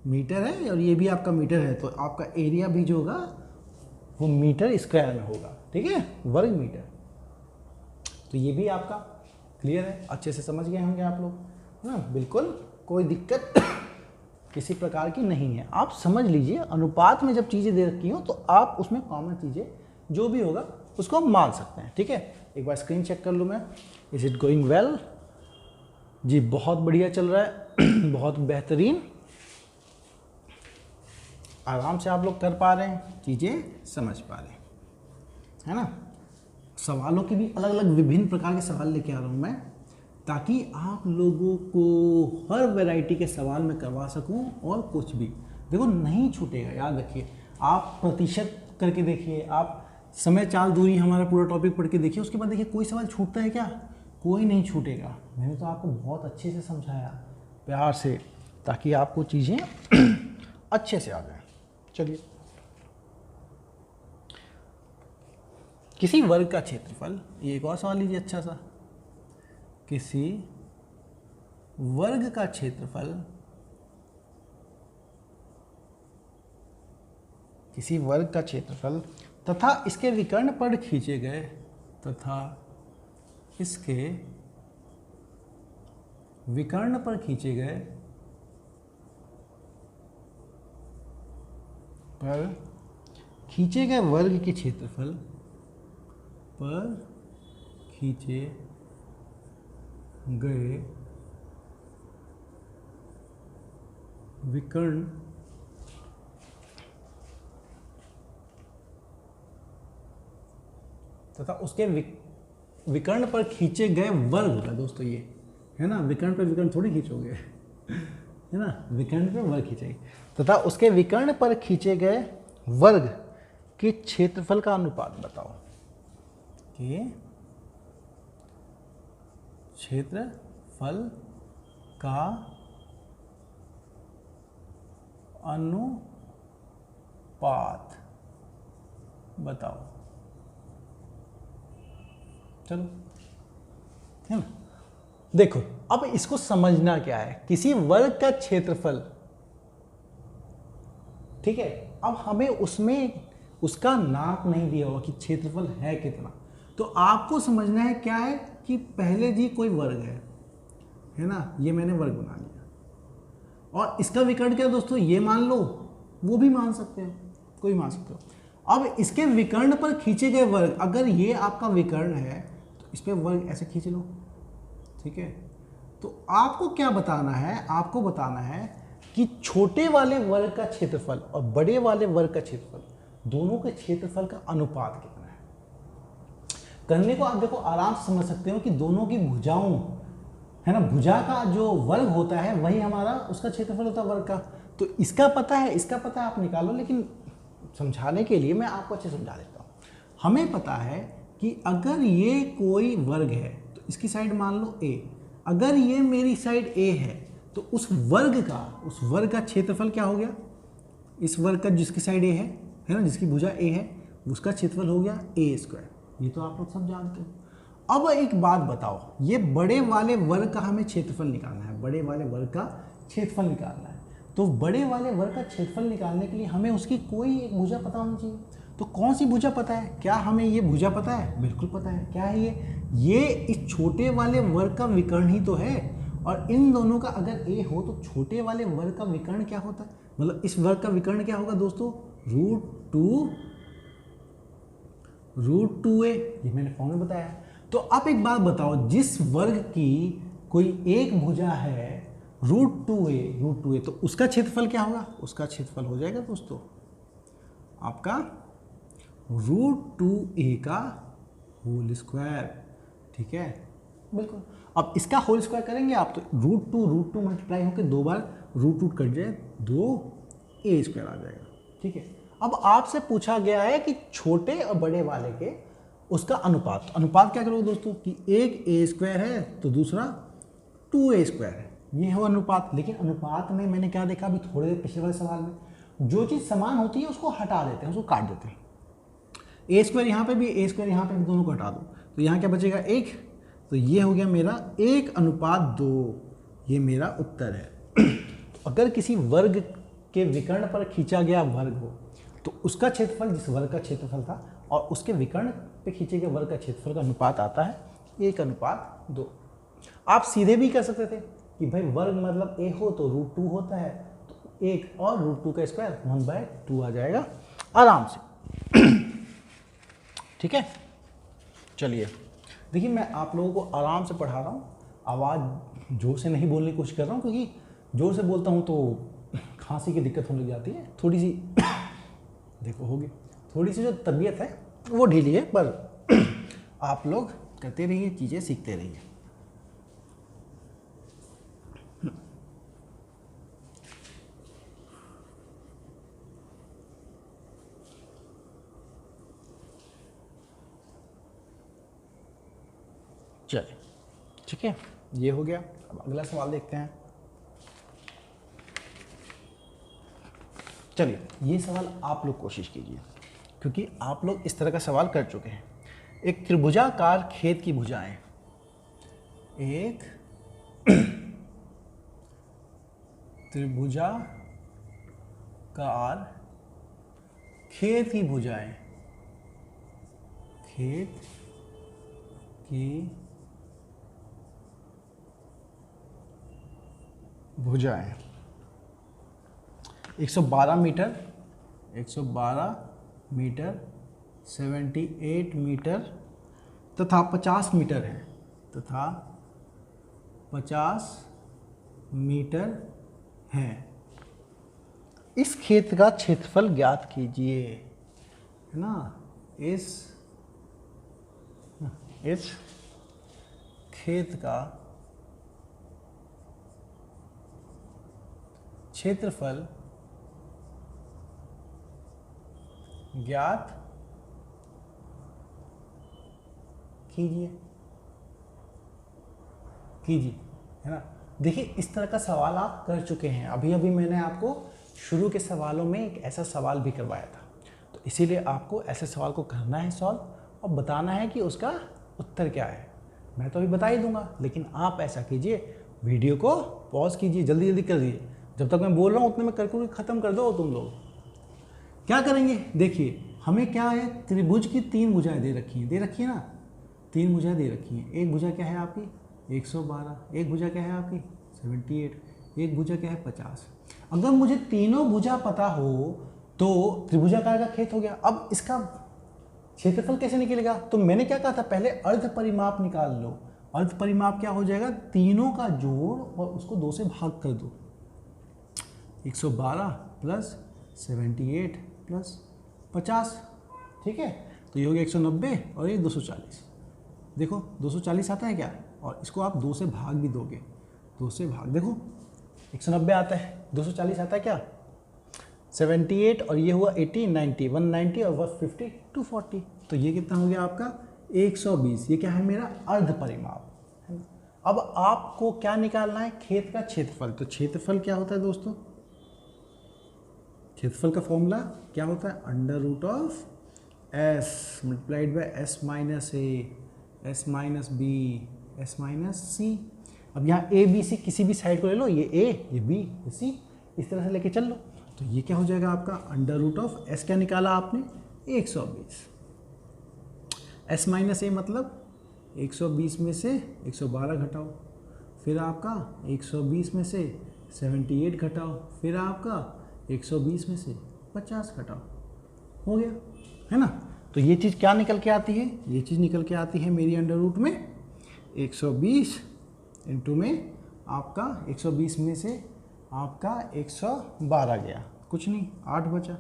मीटर है और ये भी आपका मीटर है, तो आपका एरिया भी जो होगा वो मीटर स्क्वायर में होगा, ठीक है, वर्ग मीटर। तो ये भी आपका क्लियर है, अच्छे से समझ गए होंगे आप लोग, है ना, बिल्कुल कोई दिक्कत किसी प्रकार की नहीं है। आप समझ लीजिए अनुपात में जब चीज़ें दे रखी हो तो आप उसमें कॉमन चीज़ें जो भी होगा उसको मान सकते हैं, ठीक है। एक बार स्क्रीन चेक कर लूँ मैं, इज इट गोइंग वेल? जी बहुत बढ़िया चल रहा है बहुत बेहतरीन, आराम से आप लोग कर पा रहे हैं, चीज़ें समझ पा रहे हैं, है ना। सवालों की भी अलग अलग विभिन्न प्रकार के सवाल लेके आ रहा हूँ मैं, ताकि आप लोगों को हर वैरायटी के सवाल मैं करवा सकूं और कुछ भी देखो नहीं छूटेगा। याद रखिए, आप प्रतिशत करके देखिए, आप समय चाल दूरी हमारा पूरा टॉपिक पढ़ के देखिए, उसके बाद देखिए कोई सवाल छूटता है क्या? कोई नहीं छूटेगा। मैंने तो आपको बहुत अच्छे से समझाया प्यार से, ताकि आपको चीज़ें अच्छे से आ जाए। चलिए, किसी वर्ग का क्षेत्रफल, ये एक और सवाल लीजिए अच्छा सा, किसी वर्ग का क्षेत्रफल, किसी वर्ग का क्षेत्रफल तथा इसके विकर्ण पर खींचे गए, तथा इसके विकर्ण पर खींचे गए वर्ग के क्षेत्रफल पर खींचे गए विकर्ण तथा उसके विकर्ण पर खींचे गए वर्ग होगा दोस्तों, ये है ना, विकर्ण पे विकर्ण थोड़ी खींचोगे, है ना, विकर्ण पे वर्ग खींचेंगे, तथा उसके विकर्ण पर खींचे गए वर्ग के क्षेत्रफल का अनुपात बताओ, कि क्षेत्रफल का अनुपात बताओ। चलो, है ना। देखो अब इसको समझना क्या है, किसी वर्ग का क्षेत्रफल, ठीक है। अब हमें उसमें उसका नाप नहीं दिया हुआ कि क्षेत्रफल है कितना, तो आपको समझना है क्या है कि पहले जी कोई वर्ग है ना, ये मैंने वर्ग बना लिया, और इसका विकर्ण क्या दोस्तों, ये मान लो, वो भी मान सकते हो, कोई मान सकते हो। अब इसके विकर्ण पर खींचे गए वर्ग, अगर ये आपका विकर्ण है तो इस पर वर्ग ऐसे खींच लो, ठीक है। तो आपको क्या बताना है, आपको बताना है कि छोटे वाले वर्ग का क्षेत्रफल और बड़े वाले वर्ग का क्षेत्रफल, दोनों के क्षेत्रफल का अनुपात कितना है। करने को आप देखो आराम से समझ सकते हो कि दोनों की भुजाओं, है ना, भुजा का जो वर्ग होता है वही हमारा उसका क्षेत्रफल होता है वर्ग का। तो इसका पता है, इसका पता है, आप निकालो, लेकिन समझाने के लिए मैं आपको अच्छे समझा देता हूँ। हमें पता है कि अगर ये कोई वर्ग है तो इसकी साइड मान लो a, अगर ये मेरी साइड a है तो उस वर्ग का क्षेत्रफल क्या हो गया, इस वर्ग का जिसकी साइड a है ना, जिसकी भुजा a है, उसका क्षेत्रफल हो गया a²। ये तो आप लोग सब जानते हो। अब एक बात बताओ, ये बड़े वाले वर्ग का हमें क्षेत्रफल निकालना है, बड़े वाले वर्ग का क्षेत्रफल निकालना है। तो बड़े वाले वर्ग का क्षेत्रफल निकालने के लिए हमें उसकी कोई एक भुजा पता होनी चाहिए। तो कौन सी भुजा पता है? क्या हमें ये भुजा पता है? बिल्कुल पता है। क्या है ये इस छोटे वाले वर्ग का विकर्ण ही तो है, और इन दोनों का अगर a हो तो छोटे वाले वर्ग का विकर्ण क्या होता है, मतलब इस वर्ग का विकर्ण क्या होगा दोस्तों, √2a, ये मैंने फॉर्मूला बताया। तो आप एक बात बताओ, जिस वर्ग की कोई एक भुजा है √2a, तो उसका क्षेत्रफल क्या होगा, उसका क्षेत्रफल हो जाएगा दोस्तों आपका √2a का होल स्क्वायर, ठीक है, बिल्कुल। अब इसका होल स्क्वायर करेंगे आप तो √2 मल्टीप्लाई होकर 2 बार √2 कट जाए, 2a² आ जाएगा, ठीक है। अब आपसे पूछा गया है कि छोटे और बड़े वाले के उसका अनुपात। अनुपात क्या करोगे दोस्तों कि एक ए स्क्वायर है तो दूसरा 2a स्क्वायर है, ये है अनुपात। लेकिन अनुपात में मैंने क्या देखा अभी थोड़े देर पिछले वाले सवाल में, जो चीज़ समान होती है उसको हटा देते हैं, उसको काट देते हैं। ए स्क्वायर यहाँ पे भी, ए स्क्वायर यहाँ पे भी, दोनों को हटा दो तो यहाँ क्या बचेगा 1। तो ये हो गया मेरा 1:2, ये मेरा उत्तर है। अगर किसी वर्ग के विकर्ण पर खींचा गया वर्ग हो तो उसका क्षेत्रफल जिस वर्ग का क्षेत्रफल था और उसके विकर्ण पे खींचे गए वर्ग का क्षेत्रफल का अनुपात आता है 1:2। आप सीधे भी कर सकते थे कि भाई वर्ग मतलब a हो तो √2 होता है, तो 1 और √2 का स्क्वायर 1/2 आ जाएगा आराम से। ठीक है, चलिए देखिए मैं आप लोगों को आराम से पढ़ा रहा हूँ, आवाज़ जोर से नहीं बोलने की कोशिश कर रहा हूँ क्योंकि जोर से बोलता हूँ तो खांसी की दिक्कत होने लग जाती है थोड़ी सी। देखो होगी थोड़ी सी जो तबीयत है वो ढीली है, पर आप लोग करते रहिए, चीज़ें सीखते रहिए। चलिए ठीक है, ये हो गया। अब अगला सवाल देखते हैं। चलिए ये सवाल आप लोग कोशिश कीजिए क्योंकि आप लोग इस तरह का सवाल कर चुके हैं। एक त्रिभुजाकार खेत की भुजाएं, एक त्रिभुजाकार खेत की भुजाएं, खेत की भुजाएं 112 मीटर, 112 मीटर, 78 मीटर तथा 50 मीटर है, तथा 50 मीटर है। इस खेत का क्षेत्रफल ज्ञात कीजिए, है ना। इस खेत का क्षेत्रफल ज्ञात कीजिए, है ना। देखिए इस तरह का सवाल आप कर चुके हैं, अभी अभी मैंने आपको शुरू के सवालों में एक ऐसा सवाल भी करवाया था, तो इसीलिए आपको ऐसे सवाल को करना है सॉल्व और बताना है कि उसका उत्तर क्या है। मैं तो अभी बता ही दूंगा, लेकिन आप ऐसा कीजिए, वीडियो को पॉज कीजिए, जल्दी जल्दी कर दीजिए, जब तक मैं बोल रहा हूँ उतने में करके ख़त्म कर दो। तुम लोग क्या करेंगे, देखिए हमें क्या है, त्रिभुज की 3 भुजाएं दे रखी है ना, 3 भुजाएं दे रखी हैं। एक भुजा क्या है आपकी 112, एक भुजा क्या है आपकी 78, एक भुजा क्या है 50। अगर मुझे तीनों भुजा पता हो तो त्रिभुजाकार का खेत हो गया। अब इसका क्षेत्रफल कैसे निकलेगा, तो मैंने क्या कहा था, पहले अर्ध परिमाप निकाल लो। अर्ध परिमाप क्या हो जाएगा, तीनों का जोड़ और उसको 2 से भाग कर दो। 112 प्लस 78 प्लस 50, ठीक है, तो ये हो गया 190 और ये 240। देखो 240 आता है क्या, और इसको आप 2 से भाग भी दोगे, 2 से भाग, देखो 190 आता है, 240 आता है क्या 78, और ये हुआ 80, 90, 190 और 150, 240, तो ये कितना हो गया आपका 120। ये क्या है मेरा अर्ध परिमाप, है ना। अब आपको क्या निकालना है, खेत का क्षेत्रफल। तो क्षेत्रफल क्या होता है दोस्तों, क्षेत्रफल का फॉर्मूला क्या होता है, √S multiplied by S minus A, S minus B, S minus C। अब यहाँ A B C किसी भी साइड को ले लो, ये A, ये B, ये C, इस तरह से लेके चल लो, तो ये क्या हो जाएगा आपका √S क्या निकाला आपने 120। S माइनस A मतलब 120 में से 112 घटाओ, फिर आपका 120 में से 78 घटाओ, फिर आपका 120 में से 50 घटाओ, हो गया, है ना। तो ये चीज़ क्या निकल के आती है, ये चीज़ निकल के आती है मेरी अंडर रूट में 120 इंटू में आपका 120 में से आपका 112 गया, कुछ नहीं 8 बचा,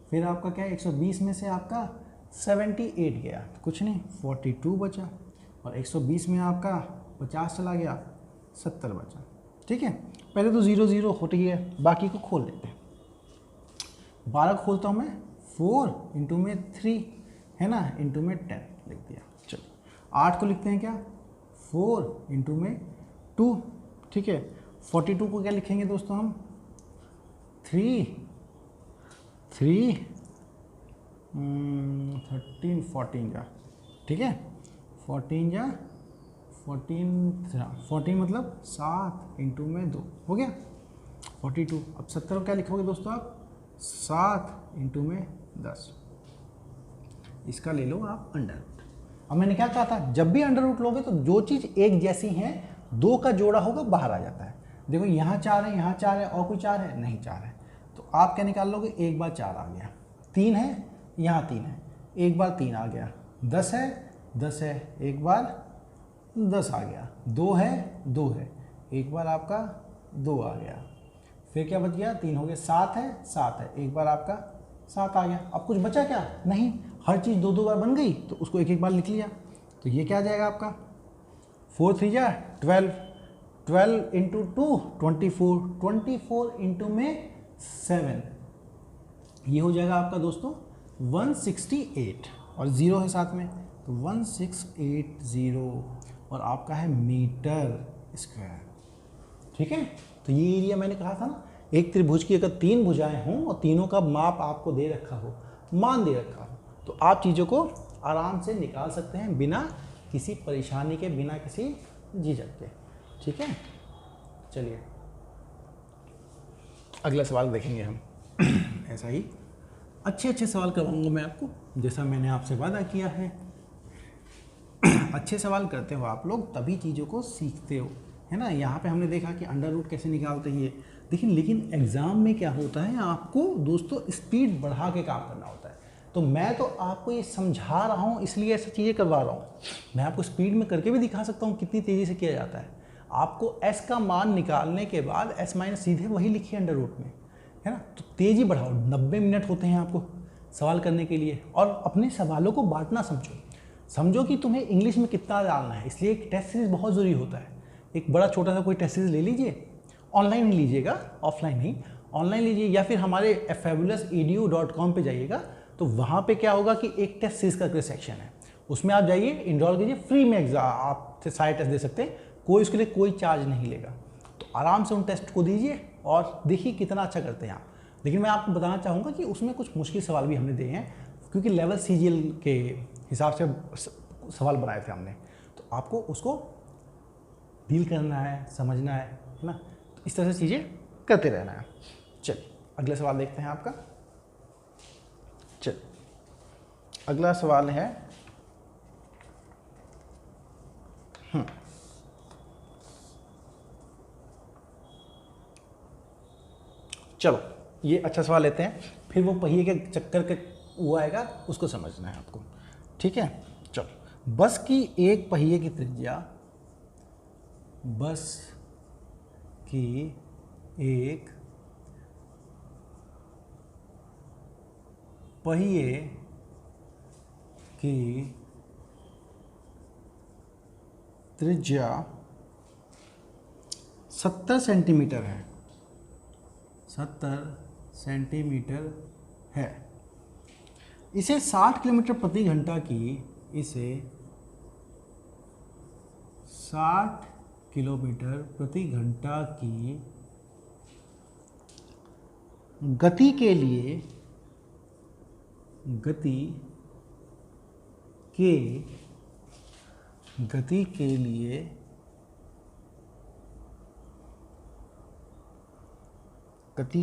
फिर आपका क्या है 120 में से आपका 78 गया, कुछ नहीं 42 बचा, और 120 में आपका 50 चला गया 70 बचा, ठीक है। पहले तो 0 0 होती है, बाकी को खोल लेते हैं। 12 खोलता हूँ मैं 4 इंटू में 3 है ना, इंटू में 10 लिख दिया। चलो 8 को लिखते हैं क्या, 4 इंटू में 2, ठीक है। 42 को क्या लिखेंगे दोस्तों हम, 3 13 14 का, ठीक है। 14 मतलब 7 इंटू में 2 हो गया 42। अब 70 को क्या लिखोगे दोस्तों आप, 7 इंटू में 10, इसका ले लो आप अंडर रूट। अब मैंने क्या कहा था, जब भी अंडर रूट लोगे तो जो चीज़ एक जैसी है 2 का जोड़ा होगा बाहर आ जाता है। देखो यहाँ 4 है, यहाँ 4 है, और कोई 4 है नहीं, 4 है, तो आप क्या निकाल लोगे, एक बार 4 आ गया, 3 है, यहाँ 3 है, एक बार 3 आ गया, 10 है, 10 है, एक बार 10 आ गया, 2 है, 2 है, एक बार आपका 2 आ गया, फिर क्या बच गया, 3 हो गया, 7 है, 7 है, एक बार आपका 7 आ गया। अब कुछ बचा क्या, नहीं, हर चीज़ 2 बार बन गई तो उसको एक एक बार लिख लिया। तो ये क्या आ जाएगा आपका, 4 3 जा 12, 12 इंटू 2 24, 24 इंटू में 7, ये हो जाएगा आपका दोस्तों 168, और 0 है साथ में, तो 1680, और आपका है मीटर स्क्वायर, ठीक है। तो ये एरिया मैंने कहा था ना, एक त्रिभुज की अगर 3 भुजाएं हों और तीनों का माप आपको दे रखा हो, मान दे रखा हो, तो आप चीज़ों को आराम से निकाल सकते हैं बिना किसी परेशानी के, बिना किसी झिझक के, ठीक है। चलिए अगला सवाल देखेंगे हम। ऐसा ही अच्छे सवाल करवाऊंगा मैं आपको, जैसा मैंने आपसे वादा किया है। अच्छे सवाल करते हो आप लोग तभी चीज़ों को सीखते हो, है ना। यहाँ पे हमने देखा कि अंडर रूट कैसे निकालते हैं ये, लेकिन एग्ज़ाम में क्या होता है, आपको दोस्तों स्पीड बढ़ा के काम करना होता है। तो मैं तो आपको ये समझा रहा हूँ, इसलिए ऐसी चीज़ें करवा रहा हूँ। मैं आपको स्पीड में करके भी दिखा सकता हूँ कितनी तेज़ी से किया जाता है। आपको s का मान निकालने के बाद s माइनस सीधे वही लिखिए अंडर रूट में, है ना। तो तेज़ी बढ़ाओ, 90 मिनट होते हैं आपको सवाल करने के लिए, और अपने सवालों को बांटना समझो कि तुम्हें इंग्लिश में कितना डालना है। इसलिए एक टेस्ट सीरीज़ बहुत ज़रूरी होता है। एक बड़ा छोटा सा कोई टेस्ट सीरीज़ ले लीजिए, ऑनलाइन ही लीजिएगा, ऑफलाइन नहीं, ऑनलाइन लीजिए, या फिर हमारे fabulousedu.com पे जाइएगा, तो वहाँ पे क्या होगा कि एक टेस्ट सीरीज़ का सेक्शन है, उसमें आप जाइए, इनरोल कीजिए, फ्री में एग्जाम आप सारे टेस्ट दे सकते हैं, कोई उसके लिए कोई चार्ज नहीं लेगा। तो आराम से उन टेस्ट को दीजिए और देखिए कितना अच्छा करते हैं आप। लेकिन मैं आपको बताना चाहूँगा कि उसमें कुछ मुश्किल सवाल भी हमने दिए हैं, क्योंकि लेवल CGL के हिसाब से सवाल बनाए थे हमने, तो आपको उसको डील करना है, समझना है ना। तो इस तरह से चीज़ें करते रहना है। चलिए अगला सवाल देखते हैं आपका। चलिए अगला सवाल है, चलो ये अच्छा सवाल लेते हैं, फिर वो पहिए के चक्कर के वो आएगा, उसको समझना है आपको, ठीक है। चलो, बस की एक पहिए की त्रिज्या, बस की एक पहिए की त्रिज्या 70 सेंटीमीटर है, 70 सेंटीमीटर है। इसे 60 किलोमीटर प्रति घंटा की, इसे 60 किलोमीटर प्रति घंटा की गति के लिए, गति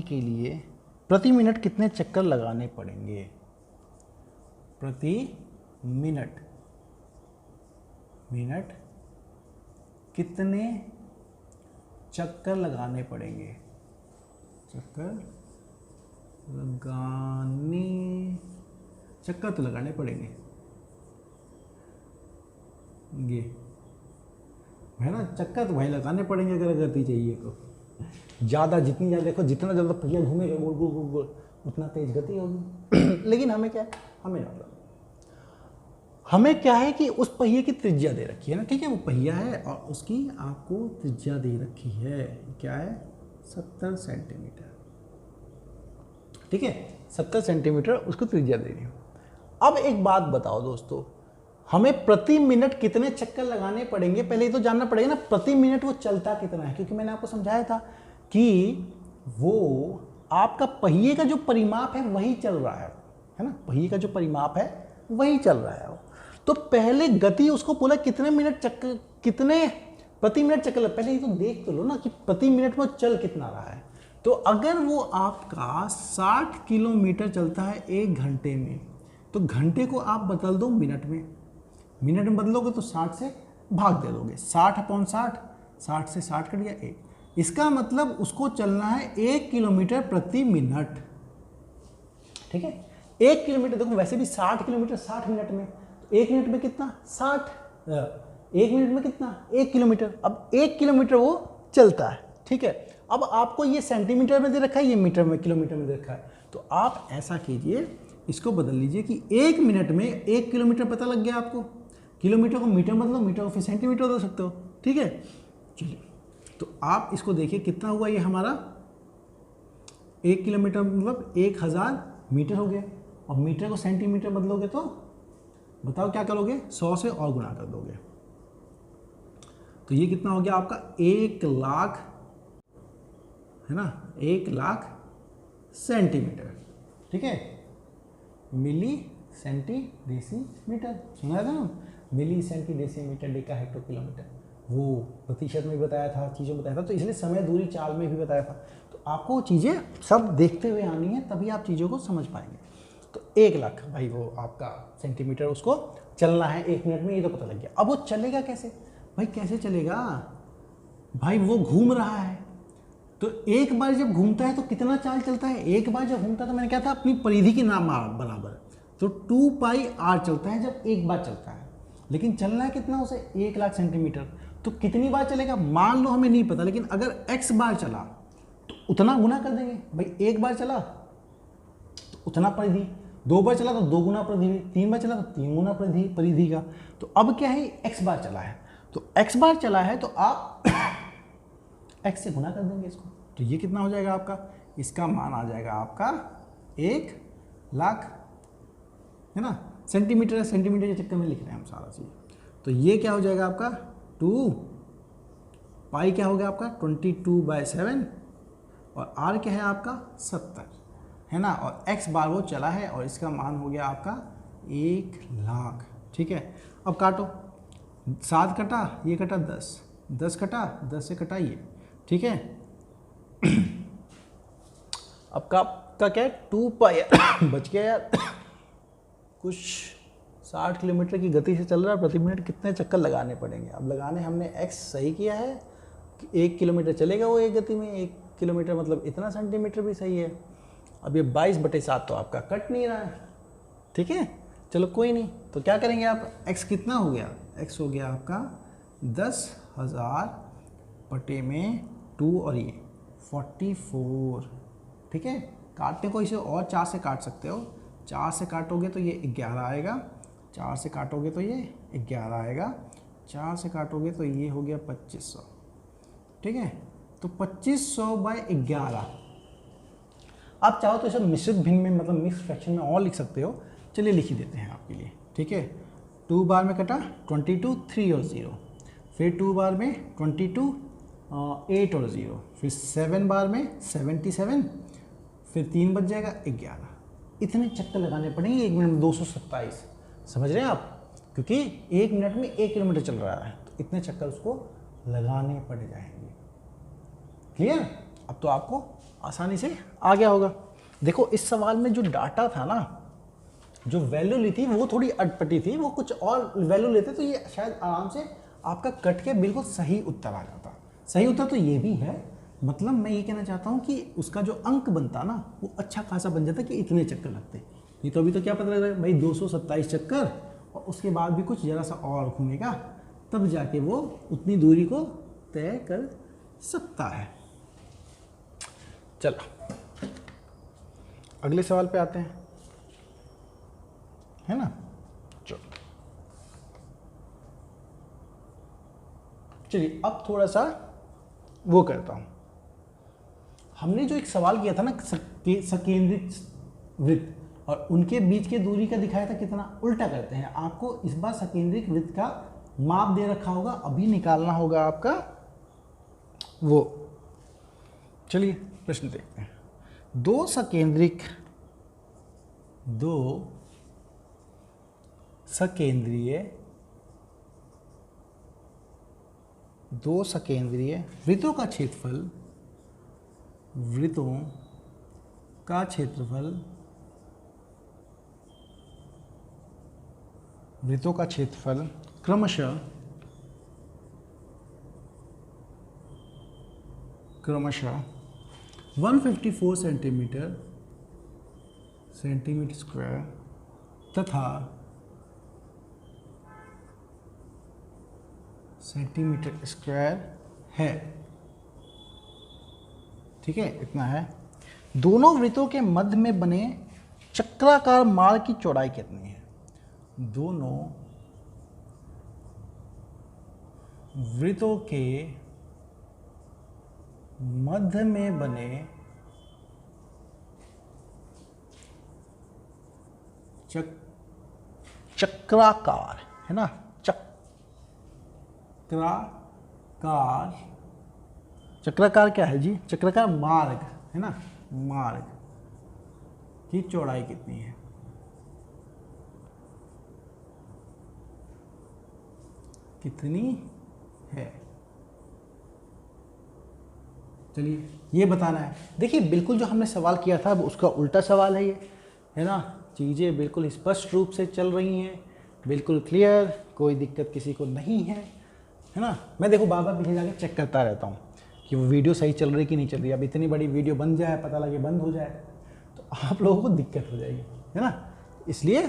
के लिए प्रति मिनट कितने चक्कर लगाने पड़ेंगे, प्रति मिनट कितने चक्कर लगाने पड़ेंगे, चक्कर तो लगाने पड़ेंगे ये है ना, चक्कर तो भाई लगाने पड़ेंगे अगर गति चाहिए तो। जितनी ज़्यादा देखो, जितना ज़्यादा पहिया घूमेगा गोल गोल गोल गोल, उतना तेज गति होगी। लेकिन हमें क्या है, हमें क्या है कि उस पहिए की त्रिज्या दे रखी है ना, ठीक है। वो पहिया है और उसकी आपको त्रिज्या दे रखी है, क्या है, 70 सेंटीमीटर, ठीक है। 70 सेंटीमीटर उसको त्रिज्या दे रही हूँ। अब एक बात बताओ दोस्तों, हमें प्रति मिनट कितने चक्कर लगाने पड़ेंगे? पहले ये तो जानना पड़ेगा ना प्रति मिनट वो चलता कितना है, क्योंकि मैंने आपको समझाया था कि वो आपका पहिए का जो परिमाप है वही चल रहा है ना, पहिए का जो परिमाप है वही चल रहा है। तो पहले गति उसको बोला कितने मिनट चक्कर, कितने प्रति मिनट चक्कर, पहले ये तो देख तो लो ना कि प्रति मिनट में चल कितना रहा है। तो अगर वो आपका 60 किलोमीटर चलता है 1 घंटे में, तो घंटे को आप बदल दो मिनट में, मिनट में बदलोगे तो 60 से भाग दे दोगे, 60/60, 60 से 60 कट गया 1। इसका मतलब उसको चलना है 1 किलोमीटर प्रति मिनट। ठीक है, 1 किलोमीटर, देखो वैसे भी 60 किलोमीटर 60 मिनट में, तो 1 मिनट में कितना 60, 1 मिनट में कितना 1 किलोमीटर। अब 1 किलोमीटर वो चलता है। ठीक है, अब आपको ये सेंटीमीटर में दे रखा है, ये मीटर में किलोमीटर में दे रखा है, तो आप ऐसा कीजिए, इसको बदल लीजिए कि 1 मिनट में 1 किलोमीटर पता लग गया आपको, किलोमीटर को मीटर बदलो, मीटर को फिर सेंटीमीटर बदल सकते हो। ठीक है, चलिए तो आप इसको देखिए कितना हुआ ये हमारा 1 किलोमीटर मतलब 1000 मीटर हो गया, और मीटर को सेंटीमीटर बदलोगे तो बताओ क्या करोगे, 100 से और गुणा कर दोगे, तो ये कितना हो गया आपका 1 लाख, है ना, 1 लाख सेंटीमीटर। ठीक है, मिली सेंटी डेसीमीटर, सुना था ना, milli centi decimetre deca hecto kilometre, वो प्रतिशत में भी बताया था, चीज़ों में बताया था, तो इसलिए समय दूरी चाल में भी बताया था। तो आपको चीज़ें सब देखते हुए आनी है, तभी आप चीज़ों को समझ पाएंगे। तो 1 लाख भाई वो आपका सेंटीमीटर उसको चलना है 1 मिनट में, ये तो पता लग गया। अब वो चलेगा कैसे भाई, कैसे चलेगा भाई, वो घूम रहा है, तो एक बार जब घूमता है तो कितना चाल चलता है, एक बार जब घूमता है तो मैंने क्या था अपनी परिधि के नाम बराबर, तो 2πr चलता है जब एक बार चलता है, लेकिन चलना है कितना उसे 1 लाख सेंटीमीटर, तो कितनी बार चलेगा मान लो हमें नहीं पता, लेकिन अगर x बार चला तो उतना गुना कर देंगे भाई, 1 बार चला तो उतना परिधि, 2 बार चला तो 2 गुना परिधि, 3 बार चला तो 3 गुना परिधि का। तो अब क्या है, x बार चला है, तो x बार चला है तो आप x से गुना कर देंगे इसको, तो ये कितना हो जाएगा आपका, इसका मान आ जाएगा आपका 1 लाख, है ना, सेंटीमीटर, सेंटीमीटर के चक्कर में लिख रहे हैं हम सारा चीज़। तो ये क्या हो जाएगा आपका 2 पाई, क्या हो गया आपका 22/7, और r क्या है आपका 70, है ना, और x बार वो चला है और इसका मान हो गया आपका 1 लाख। ठीक है, अब काटो, 7 कटा, ये कटा 10, 10 कटा, 10 से कटा ये। ठीक है, अब का क्या है 2π बच गया यार, कुछ 60 किलोमीटर की गति से चल रहा है, प्रति मिनट कितने चक्कर लगाने पड़ेंगे। अब लगाने हमने x सही किया है कि 1 किलोमीटर चलेगा वो एक गति में, 1 किलोमीटर मतलब इतना सेंटीमीटर भी सही है। अब ये 22/7 तो आपका कट नहीं रहा है। ठीक है, चलो कोई नहीं, तो क्या करेंगे आप, x कितना हो गया, x हो गया आपका 10,000 बटे में 2 और ये 44। ठीक है, काटने को इसे और 4 से काट सकते हो, 4 से काटोगे तो ये 11 आएगा, 4 से काटोगे तो ये 11 आएगा, 4 से काटोगे तो ये हो गया 2500। ठीक है, तो 2500/11, आप चाहो तो इसे मिश्रित भिन्न में मतलब मिक्स फ्रैक्शन में और लिख सकते हो, चलिए लिख ही देते हैं आपके लिए। ठीक है, 2 बार में कटा 22, 3 और 0, फिर 2 बार में 22, 8 और 0, फिर 7 बार में 77, फिर 3 बच जाएगा 11। इतने चक्कर लगाने पड़ेंगे 1 मिनट में 227, समझ रहे हैं आप, क्योंकि 1 मिनट में 1 किलोमीटर चल रहा है, तो इतने चक्कर उसको लगाने पड़ जाएंगे। क्लियर, अब तो आपको आसानी से आ गया होगा। देखो इस सवाल में जो डाटा था ना, जो वैल्यू ली थी वो थोड़ी अटपटी थी, वो कुछ और वैल्यू लेते तो ये शायद आराम से आपका कट के बिल्कुल सही उत्तर आ जाता। सही उत्तर तो ये भी है, मतलब मैं ये कहना चाहता हूँ कि उसका जो अंक बनता ना वो अच्छा खासा बन जाता कि इतने चक्कर लगते। नहीं तो अभी तो क्या पता लग रहा है भाई 227 चक्कर, और उसके बाद भी कुछ ज़रा सा और घूमेगा तब जाके वो उतनी दूरी को तय कर सकता है। चलो अगले सवाल पे आते हैं, है ना। चलिए अब थोड़ा सा वो करता हूँ। हमने जो एक सवाल किया था ना सकेंद्रित वृत्त, और उनके बीच की दूरी का दिखाया था कितना, उल्टा करते हैं। आपको इस बार सकेंद्रिक वृत्त का माप दे रखा होगा, अभी निकालना होगा आपका वो। चलिए प्रश्न देखते हैं। दो सकेंद्रिय वृत्तों का क्षेत्रफल क्रमशः 154 सेंटीमीटर स्क्वायर तथा सेंटीमीटर स्क्वायर है। ठीक है, इतना है। दोनों वृत्तों के मध्य में बने चक्राकार मार्ग की चौड़ाई कितनी है? दोनों वृत्तों के मध्य में बने चक्राकार, है ना, चक्राकार क्या है जी? चक्राकार मार्ग, है ना, मार्ग की चौड़ाई कितनी है? कितनी है? चलिए ये बताना है। देखिए बिल्कुल जो हमने सवाल किया था अब उसका उल्टा सवाल है ये, है ना। चीज़ें बिल्कुल स्पष्ट रूप से चल रही हैं, बिल्कुल क्लियर, कोई दिक्कत किसी को नहीं है ना। मैं देखो बार बार पीछे जाके चेक करता रहता हूँ कि वो वीडियो सही चल रही कि नहीं चल रही। अब इतनी बड़ी वीडियो बन जाए, पता लगे बंद हो जाए तो आप लोगों को दिक्कत हो जाएगी, है ना। इसलिए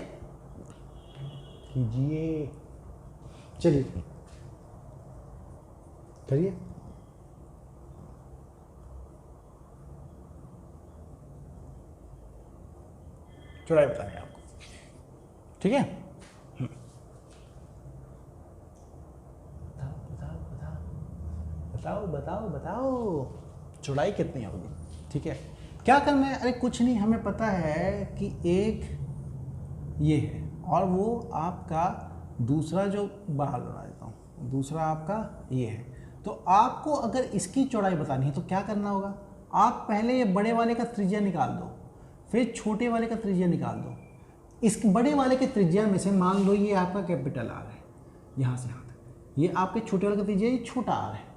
कीजिए, चलिए करिए। चौड़ाई बतानी है आपको, ठीक है। बताओ चौड़ाई कितनी होगी? ठीक है, क्या करना है? अरे कुछ नहीं, हमें पता है कि एक ये है और वो आपका दूसरा, जो बाहर बना देता हूँ, दूसरा आपका ये है। तो आपको अगर इसकी चौड़ाई बतानी है तो क्या करना होगा? आप पहले ये बड़े वाले का त्रिज्या निकाल दो, फिर छोटे वाले का त्रिज्या निकाल दो। इस बड़े वाले के त्रिज्या में से मान लो ये आपका कैपिटल आर है, यहाँ से यहाँ तक, ये आपके छोटे वाले का त्रिज्या ये छोटा आर है।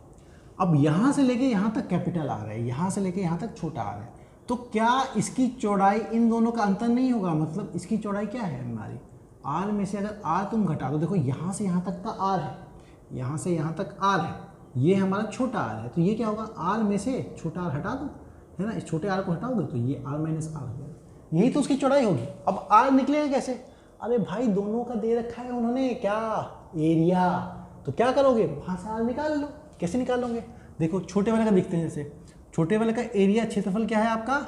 अब यहाँ से लेके यहाँ तक कैपिटल आर है, यहाँ से लेके यहाँ तक छोटा आर है। तो क्या इसकी चौड़ाई, इन दोनों का अंतर नहीं होगा? मतलब इसकी चौड़ाई क्या है हमारी? आर में से अगर आर तुम घटा दो, देखो यहाँ से यहाँ तक का आर है, यहाँ से यहाँ तक आर है, ये हमारा छोटा आर है। तो ये क्या होगा? आर में से छोटा आर हटा दो, है ना। इस छोटे आर को हटाओगे तो ये आर माइनस आर हो जाएगा, यही तो उसकी चौड़ाई होगी। अब आर निकलेगा कैसे? अरे भाई दोनों का दे रखा है उन्होंने, क्या? एरिया। तो क्या करोगे? वहाँ से आर निकाल लो। कैसे निकालोगे? देखो छोटे वाले का दिखते हैं, जैसे छोटे वाले का एरिया क्षेत्रफल क्या है आपका?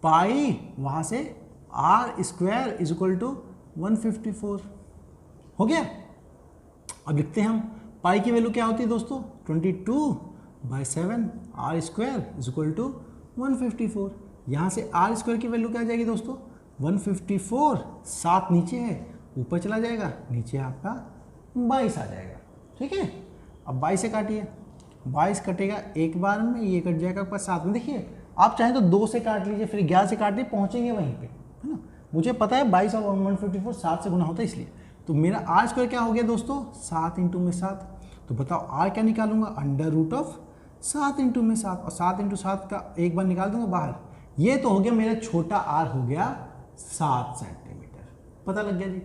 पाई, वहाँ से R square is equal to 154 हो गया। अब लिखते हैं हम, पाई की वैल्यू क्या होती है दोस्तों? 22/7 R square is equal to 154। यहाँ से आर स्क्वायर की वैल्यू क्या आ जाएगी दोस्तों? 154, 7 नीचे है, ऊपर चला जाएगा, नीचे आपका 22 आ जाएगा। ठीक है, अब 22 से काटिए, 22 कटेगा एक बार में, ये कट जाएगा आपका 7 में। देखिए आप चाहें तो 2 से काट लीजिए, फिर 11 से काट लीजिए, पहुँचेंगे वहीं पे, है ना। मुझे पता है 22 और 154 7 से गुना होता है, इसलिए। तो मेरा आर स्क्वायर क्या हो गया दोस्तों? 7 × में 7। तो बताओ आर क्या निकालूंगा? √7 × में 7, और 7 × 7 का एक बार निकाल दूंगा बाहर। ये तो हो गया मेरा छोटा आर, हो गया 7 सेंटीमीटर। पता लग गया जी।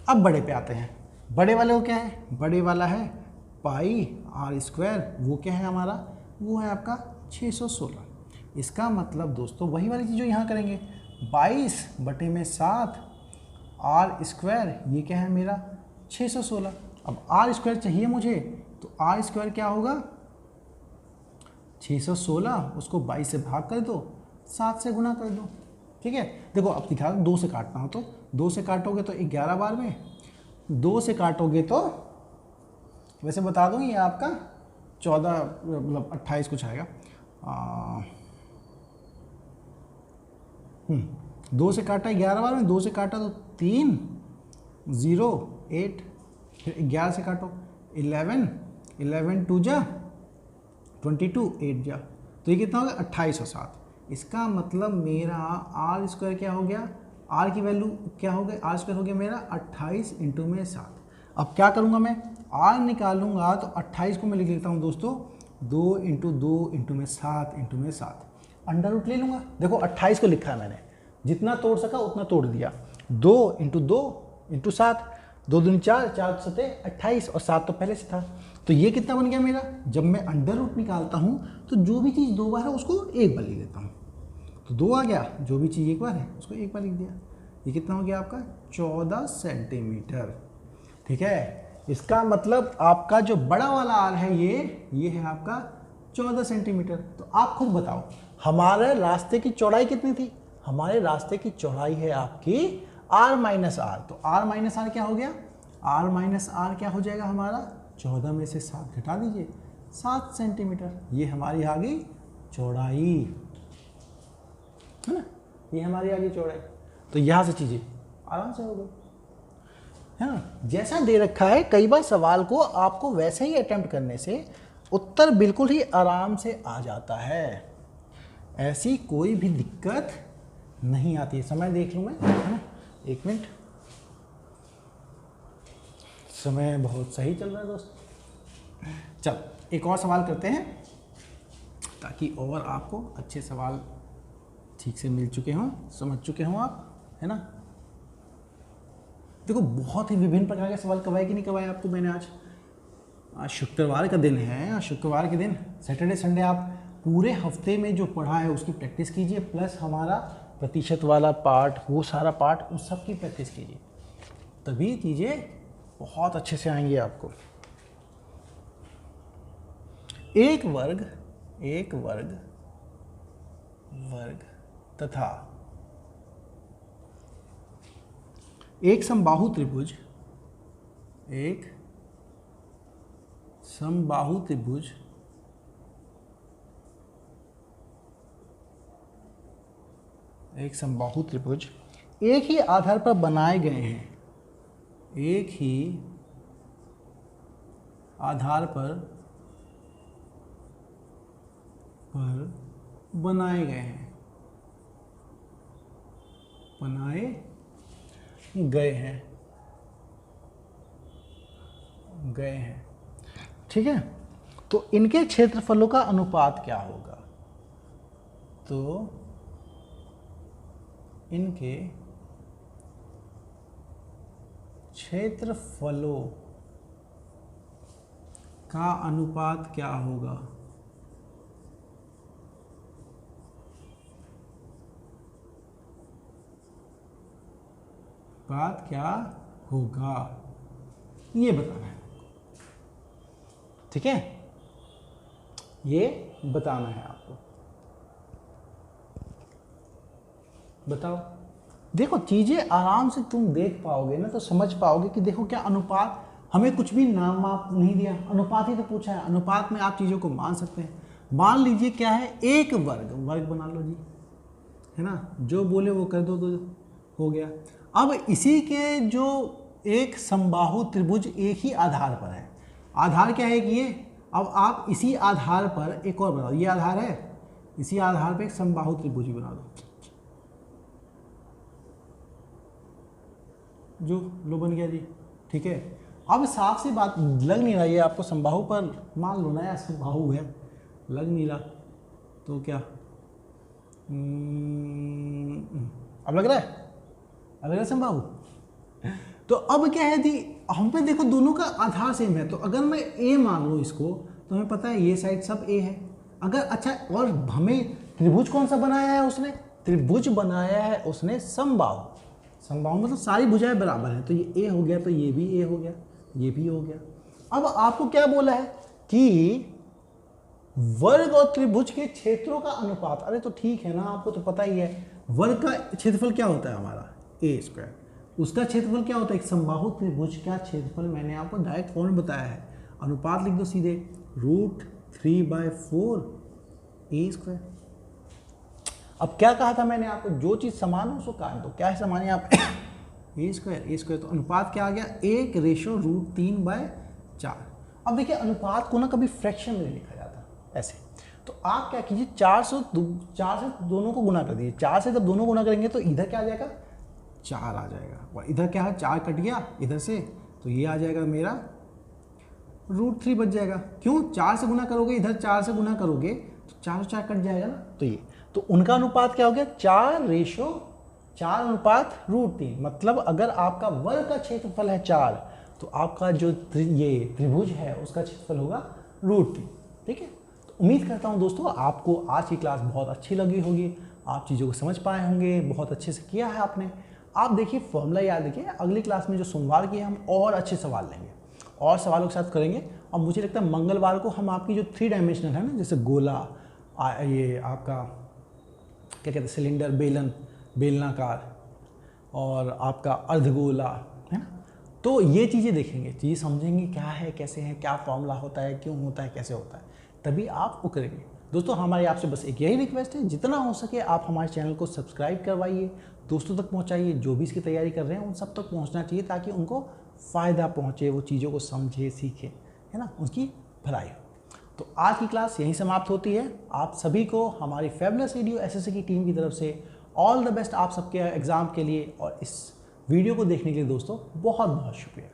अब बड़े पे आते हैं। बड़े वाले को क्या है? बड़े वाला है पाई आर स्क्वायर, वो क्या है हमारा? वो है आपका 616। इसका मतलब दोस्तों वही वाली चीज़ जो यहाँ करेंगे, 22/7 आर स्क्वायर, ये क्या है मेरा? 616। अब आर स्क्वायर चाहिए मुझे, तो आर स्क्वायर क्या होगा? 616, उसको 22 से भाग कर दो, 7 से गुना कर दो। ठीक है, देखो अब दिखा 2 से काटना हो तो 2 से काटोगे तो 11 बार में, 2 से काटोगे तो वैसे बता दूँ ये आपका 14 मतलब 28 कुछ आएगा। 2 से काटा 11 बार में, 2 से काटा तो 3, 0, 8, फिर 11 से काटो 11, 11 2 जा 22, 8 जा, तो ये कितना हो गया 28 और 7। इसका मतलब मेरा आर स्क्वायर क्या हो गया, आर की वैल्यू क्या हो गई, आर स्क्वायर हो गया मेरा 28 इंटू में 7। अब क्या करूँगा मैं, आर निकालूंगा तो 28 को मैं लिख लेता हूँ दोस्तों 2 इंटू 2 इंटू में 7 इंटू में 7, अंडर रूट ले लूँगा। देखो 28 को लिखा है मैंने, जितना तोड़ सका उतना तोड़ दिया, 2 इंटू 2 इंटू 7, 2 दूनी 4, 4 सते 28 और 7 तो पहले से था। तो ये कितना बन गया मेरा, जब मैं अंडर रूट निकालता हूँ तो जो भी चीज़ 2 बार है उसको एक बार लिख देता हूँ, तो 2 आ गया, जो भी चीज़ एक बार है उसको एक बार लिख दिया। ये कितना हो गया आपका 14 सेंटीमीटर। ठीक है, इसका मतलब आपका जो बड़ा वाला आर है ये है आपका 14 सेंटीमीटर। तो आप खुद बताओ हमारे रास्ते की चौड़ाई कितनी थी, हमारे रास्ते की चौड़ाई है आपकी r माइनस आर। तो r माइनस आर क्या हो गया, r माइनस आर क्या हो जाएगा हमारा, 14 में से 7 घटा दीजिए, 7 सेंटीमीटर। ये हमारी आ गई चौड़ाई, है ना, ये हमारी आ गई चौड़ाई। तो यहाँ से चीज़ें आराम से हो गई, है ना। जैसा दे रखा है कई बार सवाल को आपको वैसे ही अटेम्प्ट करने से उत्तर बिल्कुल ही आराम से आ जाता है, ऐसी कोई भी दिक्कत नहीं आती है। समय देख लूँ मैं, है ना, 1 मिनट, समय बहुत सही चल रहा है दोस्त। चल एक और सवाल करते हैं ताकि और आपको अच्छे सवाल ठीक से मिल चुके हों, समझ चुके हों आप, है ना। देखो बहुत ही विभिन्न प्रकार के सवाल करवाए कि नहीं करवाए आपको मैंने। आज शुक्रवार का दिन है, आज शुक्रवार के दिन सैटरडे संडे आप पूरे हफ्ते में जो पढ़ा है उसकी प्रैक्टिस कीजिए, प्लस हमारा प्रतिशत वाला पार्ट, वो सारा पार्ट, उस सब की प्रैक्टिस कीजिए, तभी चीज़ें बहुत अच्छे से आएंगी आपको। एक वर्ग तथा एक समबाहु त्रिभुज, एक समबाहु त्रिभुज एक ही आधार पर बनाए गए हैं, एक ही आधार पर बनाए गए हैं, ठीक है। तो इनके क्षेत्रफलों का अनुपात क्या होगा, तो इनके क्षेत्रफलों का अनुपात क्या होगा, बात क्या होगा, ये बताना है, ठीक है, ये बताना है आपको। बताओ, देखो चीजें आराम से तुम देख पाओगे ना तो समझ पाओगे कि देखो क्या अनुपात, हमें कुछ भी नाम माप नहीं दिया, अनुपात ही तो पूछा है। अनुपात में आप चीज़ों को मान सकते हैं। मान लीजिए क्या है, एक वर्ग बना लो जी, है ना, जो बोले वो कर दो तो हो गया। अब इसी के जो एक समबाहु त्रिभुज एक ही आधार पर है, आधार क्या है कि ये, अब आप इसी आधार पर एक और बनाओ, ये आधार है, इसी आधार पर एक समबाहु त्रिभुज बना दो, जो लो बन गया जी, ठीक है। अब साफ सी बात लग नहीं रहा, ये आपको समबाहु पर मान लो ना यार, समबाहु है, लग नहीं रहा तो क्या, अब लग रहा है, अब लग रहा है समबाहु। तो अब क्या है जी, हम पे देखो दोनों का आधार सेम है, तो अगर मैं ए मान लूँ इसको तो हमें पता है ये साइड सब ए है। अगर अच्छा, और हमें त्रिभुज कौन सा बनाया है उसने, त्रिभुज बनाया है उसने समबाहु। समबाहु मतलब सारी भुजाएं बराबर हैं, तो ये ए हो गया, तो ये भी ए हो गया, ये भी हो गया। अब आपको क्या बोला है कि वर्ग और त्रिभुज के क्षेत्रों का अनुपात। अरे तो ठीक है ना, आपको तो पता ही है वर्ग का क्षेत्रफल क्या होता है हमारा ए स्क्वायर, उसका क्षेत्रफल क्या होता है, एक समबाहु त्रिभुज का क्षेत्रफल मैंने आपको डायरेक्ट फॉर्म में बताया है। अनुपात लिख दो सीधे, √3/4 ए स्क्वायर। अब क्या कहा था मैंने आपको, जो चीज़ समान हो उसको काट दो। क्या है समान यहाँ पे ए स्क्वायर, तो अनुपात क्या आ गया 1:√3/4। अब देखिए अनुपात को ना कभी फ्रैक्शन में नहीं लिखा जाता ऐसे, तो आप क्या कीजिए 4 से दोनों को गुना कर दीजिए। 4 से जब दोनों गुना करेंगे तो इधर क्या आ जाएगा 4 आ जाएगा, और इधर क्या है 4 कट गया इधर से, तो ये आ जाएगा मेरा √3 बच जाएगा। क्यों, 4 से गुना करोगे, इधर 4 से गुना करोगे तो 4 और 4 कट जाएगा ना, तो ये, तो उनका अनुपात क्या हो गया 4:4:√3। मतलब अगर आपका वर्ग का क्षेत्रफल है 4, तो आपका जो ये त्रिभुज है उसका क्षेत्रफल होगा √3। ठीक है, तो उम्मीद करता हूँ दोस्तों आपको आज की क्लास बहुत अच्छी लगी होगी, आप चीज़ों को समझ पाए होंगे, बहुत अच्छे से किया है आपने। आप देखिए फॉर्मूला याद रखिए, अगली क्लास में जो सोमवार की है हम और अच्छे सवाल लेंगे और सवालों के साथ करेंगे। और मुझे लगता है मंगलवार को हम आपकी जो 3 डायमेंशनल है ना, जैसे गोला, ये आपका क्या कहते हैं सिलेंडर, बेलनाकार, और आपका अर्धगोला, है ना, तो ये चीज़ें देखेंगे, चीज़ें समझेंगे क्या है, कैसे है, क्या फॉर्मूला होता है, क्यों होता है, कैसे होता है, तभी आप वो करेंगे। दोस्तों हमारी आपसे बस एक यही रिक्वेस्ट है, जितना हो सके आप हमारे चैनल को सब्सक्राइब करवाइए, दोस्तों तक पहुंचाइए, जो भी इसकी तैयारी कर रहे हैं उन सब तक पहुंचना चाहिए, ताकि उनको फ़ायदा पहुंचे, वो चीज़ों को समझे, सीखे, है ना, उनकी भलाई हो। तो आज की क्लास यहीं समाप्त होती है। आप सभी को हमारी फेबुलस ईडीयू एसएससी की टीम की तरफ से ऑल द बेस्ट आप सबके एग्ज़ाम के लिए, और इस वीडियो को देखने के लिए दोस्तों बहुत बहुत शुक्रिया।